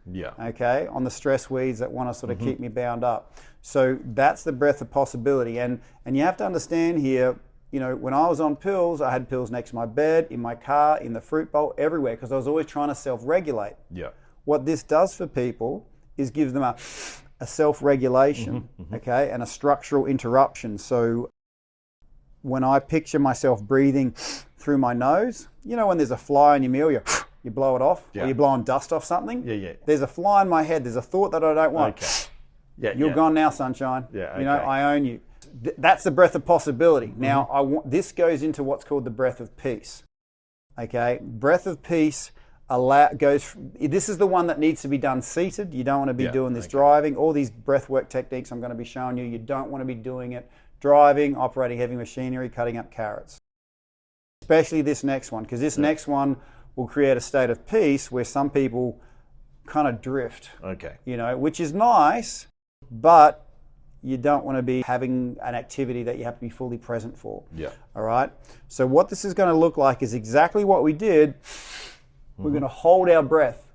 okay, on the stress weeds that want to sort of keep me bound up. So that's the breath of possibility. And you have to understand here, you know, when I was on pills, I had pills next to my bed, in my car, in the fruit bowl, everywhere, because I was always trying to self-regulate. Yeah. What this does for people is gives them a self-regulation, okay, and a structural interruption. So when I picture myself breathing through my nose, you know, when there's a fly on your meal, you blow it off, or you're blowing dust off something. There's a fly in my head. There's a thought that I don't want. You're gone now, sunshine. You know, I own you. That's the breath of possibility. Now, this goes into what's called the breath of peace. Okay, breath of peace this is the one that needs to be done seated. You don't want to be doing this driving. All these breathwork techniques I'm going to be showing you, you don't want to be doing it driving, operating heavy machinery, cutting up carrots. Especially this next one, because this next one will create a state of peace where some people kind of drift. Okay. You know, which is nice, but you don't want to be having an activity that you have to be fully present for. Yeah. All right. So what this is going to look like is exactly what we did. We're going to hold our breath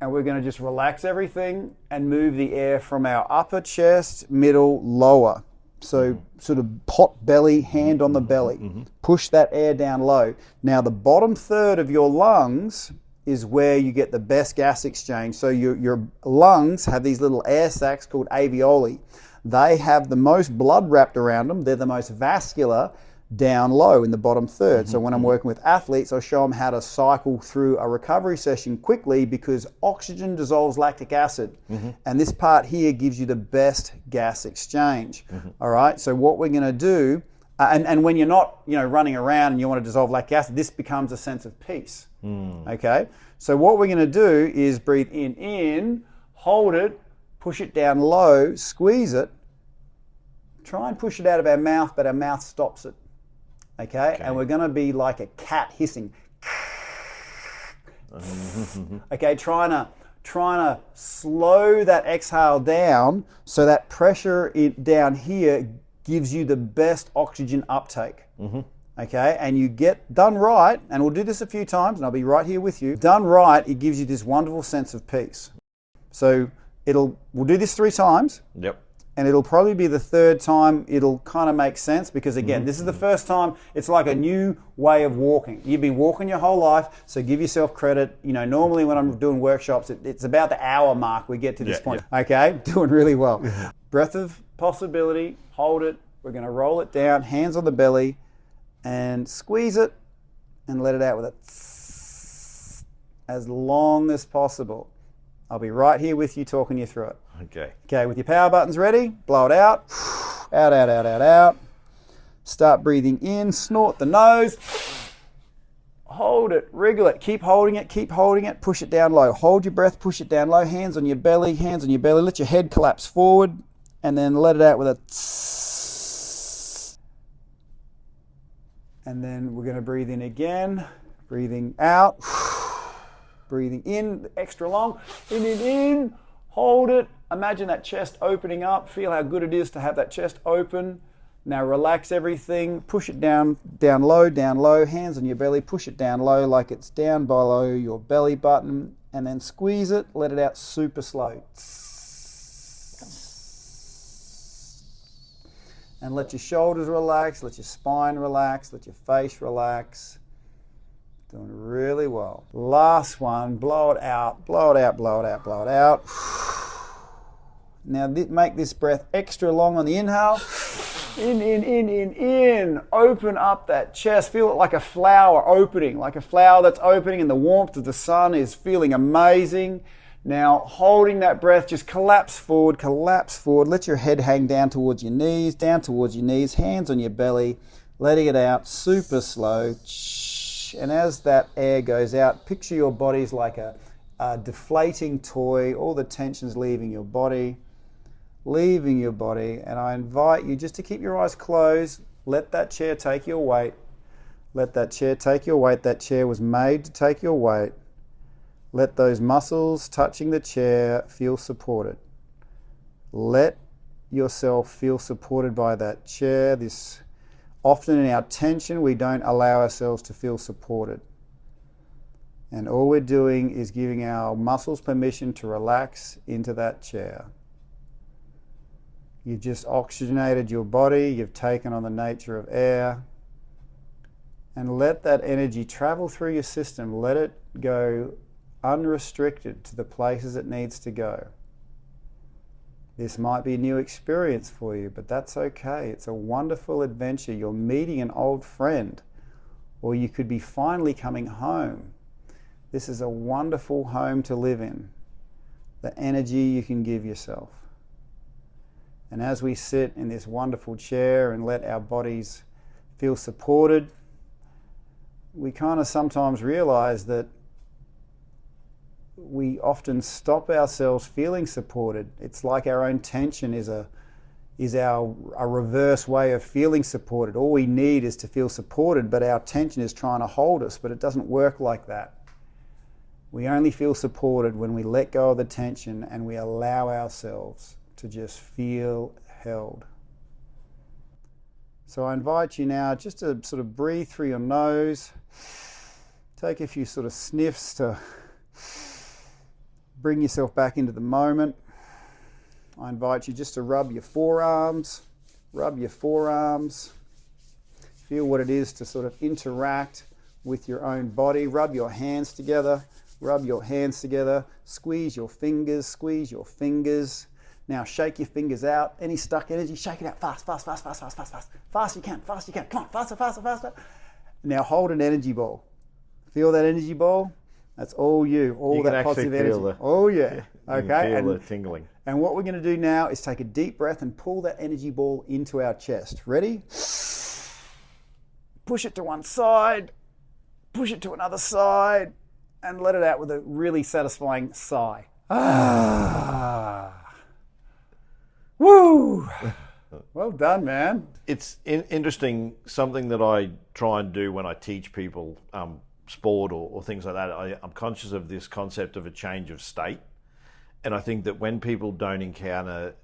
and we're going to just relax everything and move the air from our upper chest, middle, lower. So sort of pot belly, hand on the belly. Push that air down low. Now the bottom third of your lungs is where you get the best gas exchange. So your lungs have these little air sacs called alveoli. They have the most blood wrapped around them. They're the most vascular down low in the bottom third. So when I'm working with athletes, I'll show them how to cycle through a recovery session quickly because oxygen dissolves lactic acid. And this part here gives you the best gas exchange. All right, so what we're going to do, and when you're not running around and you want to dissolve lactic acid, this becomes a sense of peace. Okay, so what we're going to do is breathe in, hold it, push it down low, squeeze it, try and push it out of our mouth, but our mouth stops it. Okay, and we're going to be like a cat hissing. Okay, trying to slow that exhale down so that pressure down here gives you the best oxygen uptake. Okay, and you get done right, and we'll do this a few times, and I'll be right here with you. Done right, it gives you this wonderful sense of peace. So we'll do this 3 times. Yep. And it'll probably be the 3rd time it'll kind of make sense because again, this is the first time. It's like a new way of walking. You've been walking your whole life, so give yourself credit. Normally when I'm doing workshops, it's about the hour mark we get to this point. Okay, doing really well. Breath of possibility, hold it. We're going to roll it down, hands on the belly, and squeeze it and let it out with it as long as possible. I'll be right here with you talking you through it. Okay, with your power buttons ready, blow it out. Out, out, out, out, out. Start breathing in, snort the nose. Hold it, wriggle it, keep holding it, push it down low. Hold your breath, push it down low, hands on your belly, let your head collapse forward, and then let it out with a and then we're going to breathe in again, breathing out, breathing in, extra long, in, hold it. Imagine that chest opening up. Feel how good it is to have that chest open. Now relax everything. Push it down low. Hands on your belly. Push it down low like it's down below your belly button. And then squeeze it. Let it out super slow. And let your shoulders relax. Let your spine relax. Let your face relax. Doing really well. Last one. Blow it out. Blow it out. Blow it out. Blow it out. Now make this breath extra long on the inhale. In. Open up that chest. Feel it like a flower opening, like a flower that's opening and the warmth of the sun is feeling amazing. Now holding that breath, just collapse forward. Let your head hang down towards your knees, hands on your belly, letting it out super slow. And as that air goes out, picture your bodies like a deflating toy, all the tension's leaving your body, and I invite you just to keep your eyes closed. Let that chair take your weight. That chair was made to take your weight. Let those muscles touching the chair feel supported. Let yourself feel supported by that chair. Often in our tension, we don't allow ourselves to feel supported. And all we're doing is giving our muscles permission to relax into that chair. You've just oxygenated your body, you've taken on the nature of air, and let that energy travel through your system. Let it go unrestricted to the places it needs to go. This might be a new experience for you, but that's okay. It's a wonderful adventure. You're meeting an old friend, or you could be finally coming home. This is a wonderful home to live in. The energy you can give yourself. And as we sit in this wonderful chair and let our bodies feel supported, we kind of sometimes realize that we often stop ourselves feeling supported. It's like our own tension is is a reverse way of feeling supported. All we need is to feel supported, but our tension is trying to hold us, but it doesn't work like that. We only feel supported when we let go of the tension and we allow ourselves to just feel held. So I invite you now just to sort of breathe through your nose, take a few sort of sniffs to bring yourself back into the moment. I invite you just to rub your forearms, feel what it is to sort of interact with your own body. Rub your hands together, squeeze your fingers. Now shake your fingers out. Any stuck energy, shake it out fast. Fast you can. Come on, faster. Now hold an energy ball. Feel that energy ball? That's all you, that positive energy. Oh yeah. Okay. Feel the tingling. And what we're going to do now is take a deep breath and pull that energy ball into our chest. Ready? Push it to one side, push it to another side, and let it out with a really satisfying sigh. Woo! Well done, man. It's interesting, something that I try and do when I teach people sport or things like that. I'm conscious of this concept of a change of state. And I think that when people don't encounter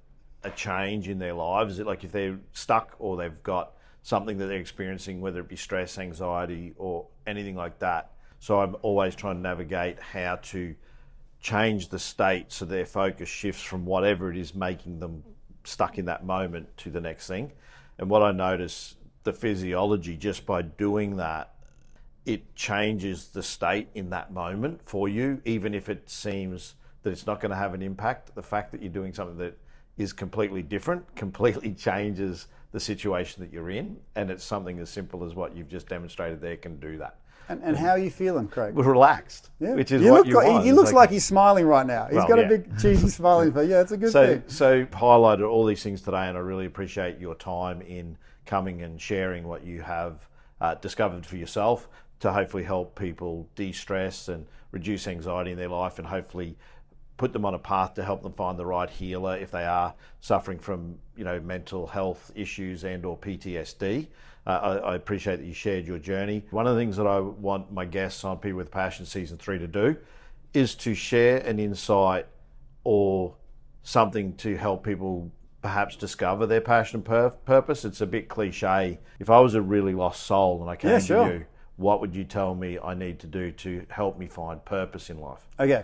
a change in their lives, like if they're stuck or they've got something that they're experiencing, whether it be stress, anxiety, or anything like that. So I'm always trying to navigate how to change the state so their focus shifts from whatever it is making them stuck in that moment to the next thing. And what I notice, the physiology, just by doing that, it changes the state in that moment for you, even if it seems that it's not going to have an impact. The fact that you're doing something that is completely different completely changes the situation that you're in, and it's something as simple as what you've just demonstrated there can do that. And how are you feeling, Craig? We're relaxed, yeah. Which is what you want. He looks like he's smiling right now. He's got a big cheesy smiling face. Yeah, it's a good thing. So highlighted all these things today, and I really appreciate your time in coming and sharing what you have discovered for yourself to hopefully help people de-stress and reduce anxiety in their life, and hopefully put them on a path to help them find the right healer if they are suffering from, mental health issues and or PTSD. I appreciate that you shared your journey. One of the things that I want my guests on People with Passion Season 3 to do is to share an insight or something to help people perhaps discover their passion and purpose. It's a bit cliche. If I was a really lost soul and I came to you, what would you tell me I need to do to help me find purpose in life? Okay.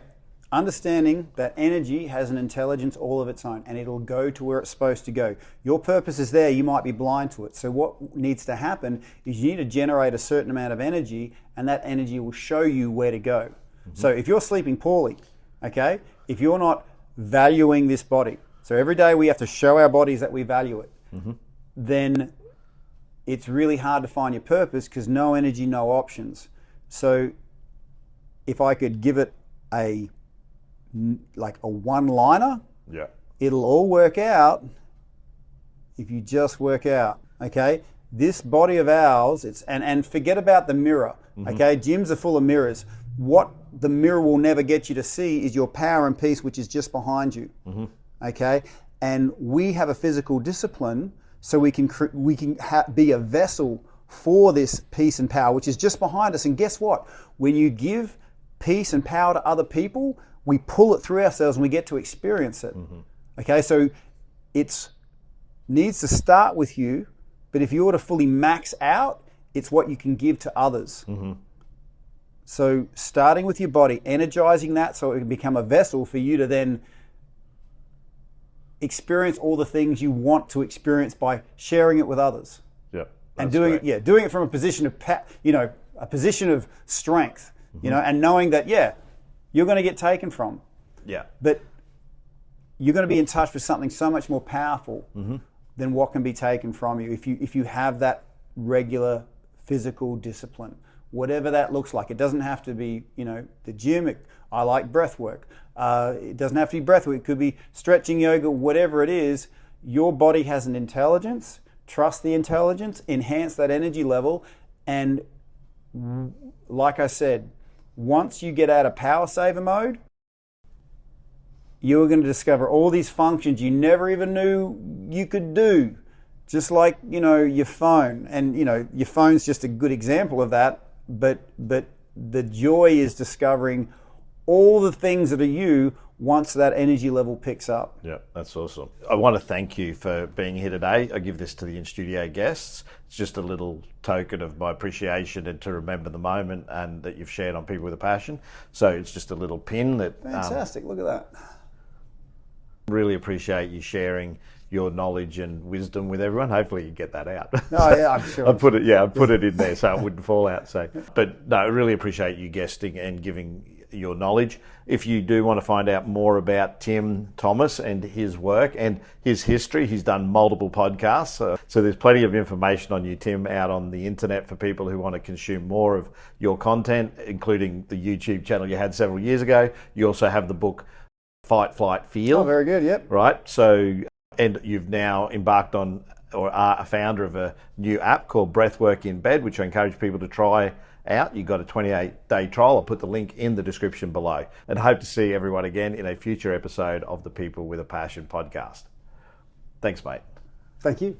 Understanding that energy has an intelligence all of its own, and it'll go to where it's supposed to go. Your purpose is there, you might be blind to it. So what needs to happen is you need to generate a certain amount of energy, and that energy will show you where to go. Mm-hmm. So if you're sleeping poorly, okay, if you're not valuing this body, so every day we have to show our bodies that we value it, then it's really hard to find your purpose because no energy, no options. So if I could give it a one-liner, it'll all work out if you just work out, okay? This body of ours, and forget about the mirror, okay? Gyms are full of mirrors. What the mirror will never get you to see is your power and peace, which is just behind you, okay? And we have a physical discipline so we can be a vessel for this peace and power, which is just behind us. And guess what? When you give peace and power to other people, we pull it through ourselves and we get to experience it. Okay, so it needs to start with you, but if you were to fully max out, it's what you can give to others. So starting with your body, energizing that so it can become a vessel for you to then experience all the things you want to experience by sharing it with others. And doing it from a position of a position of strength, and knowing that you're going to get taken from. But you're going to be in touch with something so much more powerful than what can be taken from you if you have that regular physical discipline, whatever that looks like. It doesn't have to be, the gym. I like breathwork. It doesn't have to be breathwork. It could be stretching, yoga, whatever it is. Your body has an intelligence. Trust the intelligence. Enhance that energy level. And like I said, once you get out of power saver mode, you're going to discover all these functions you never even knew you could do. Just like, your phone. And, your phone's just a good example of that. But the joy is discovering all the things that are you once that energy level picks up. Yeah, that's awesome. I want to thank you for being here today. I give this to the in-studio guests. It's just a little token of my appreciation and to remember the moment and that you've shared on People with a Passion. So it's just a little pin that... Fantastic, look at that. Really appreciate you sharing your knowledge and wisdom with everyone. Hopefully you get that out. Oh yeah, I'm sure. I put it in there so it wouldn't fall out. So, but no, I really appreciate you guesting and giving your knowledge. If you do want to find out more about Tim Thomas and his work and his history, he's done multiple podcasts. So there's plenty of information on you, Tim, out on the internet for people who want to consume more of your content, including the YouTube channel you had several years ago. You also have the book Fight, Flight, Feel. Oh, very good, yep. Right, so, and you've now embarked on, or are a founder of a new app called Breathwork in Bed, which I encourage people to try out. You've got a 28-day trial. I'll put the link in the description below. And hope to see everyone again in a future episode of the People with a Passion podcast. Thanks, mate. Thank you.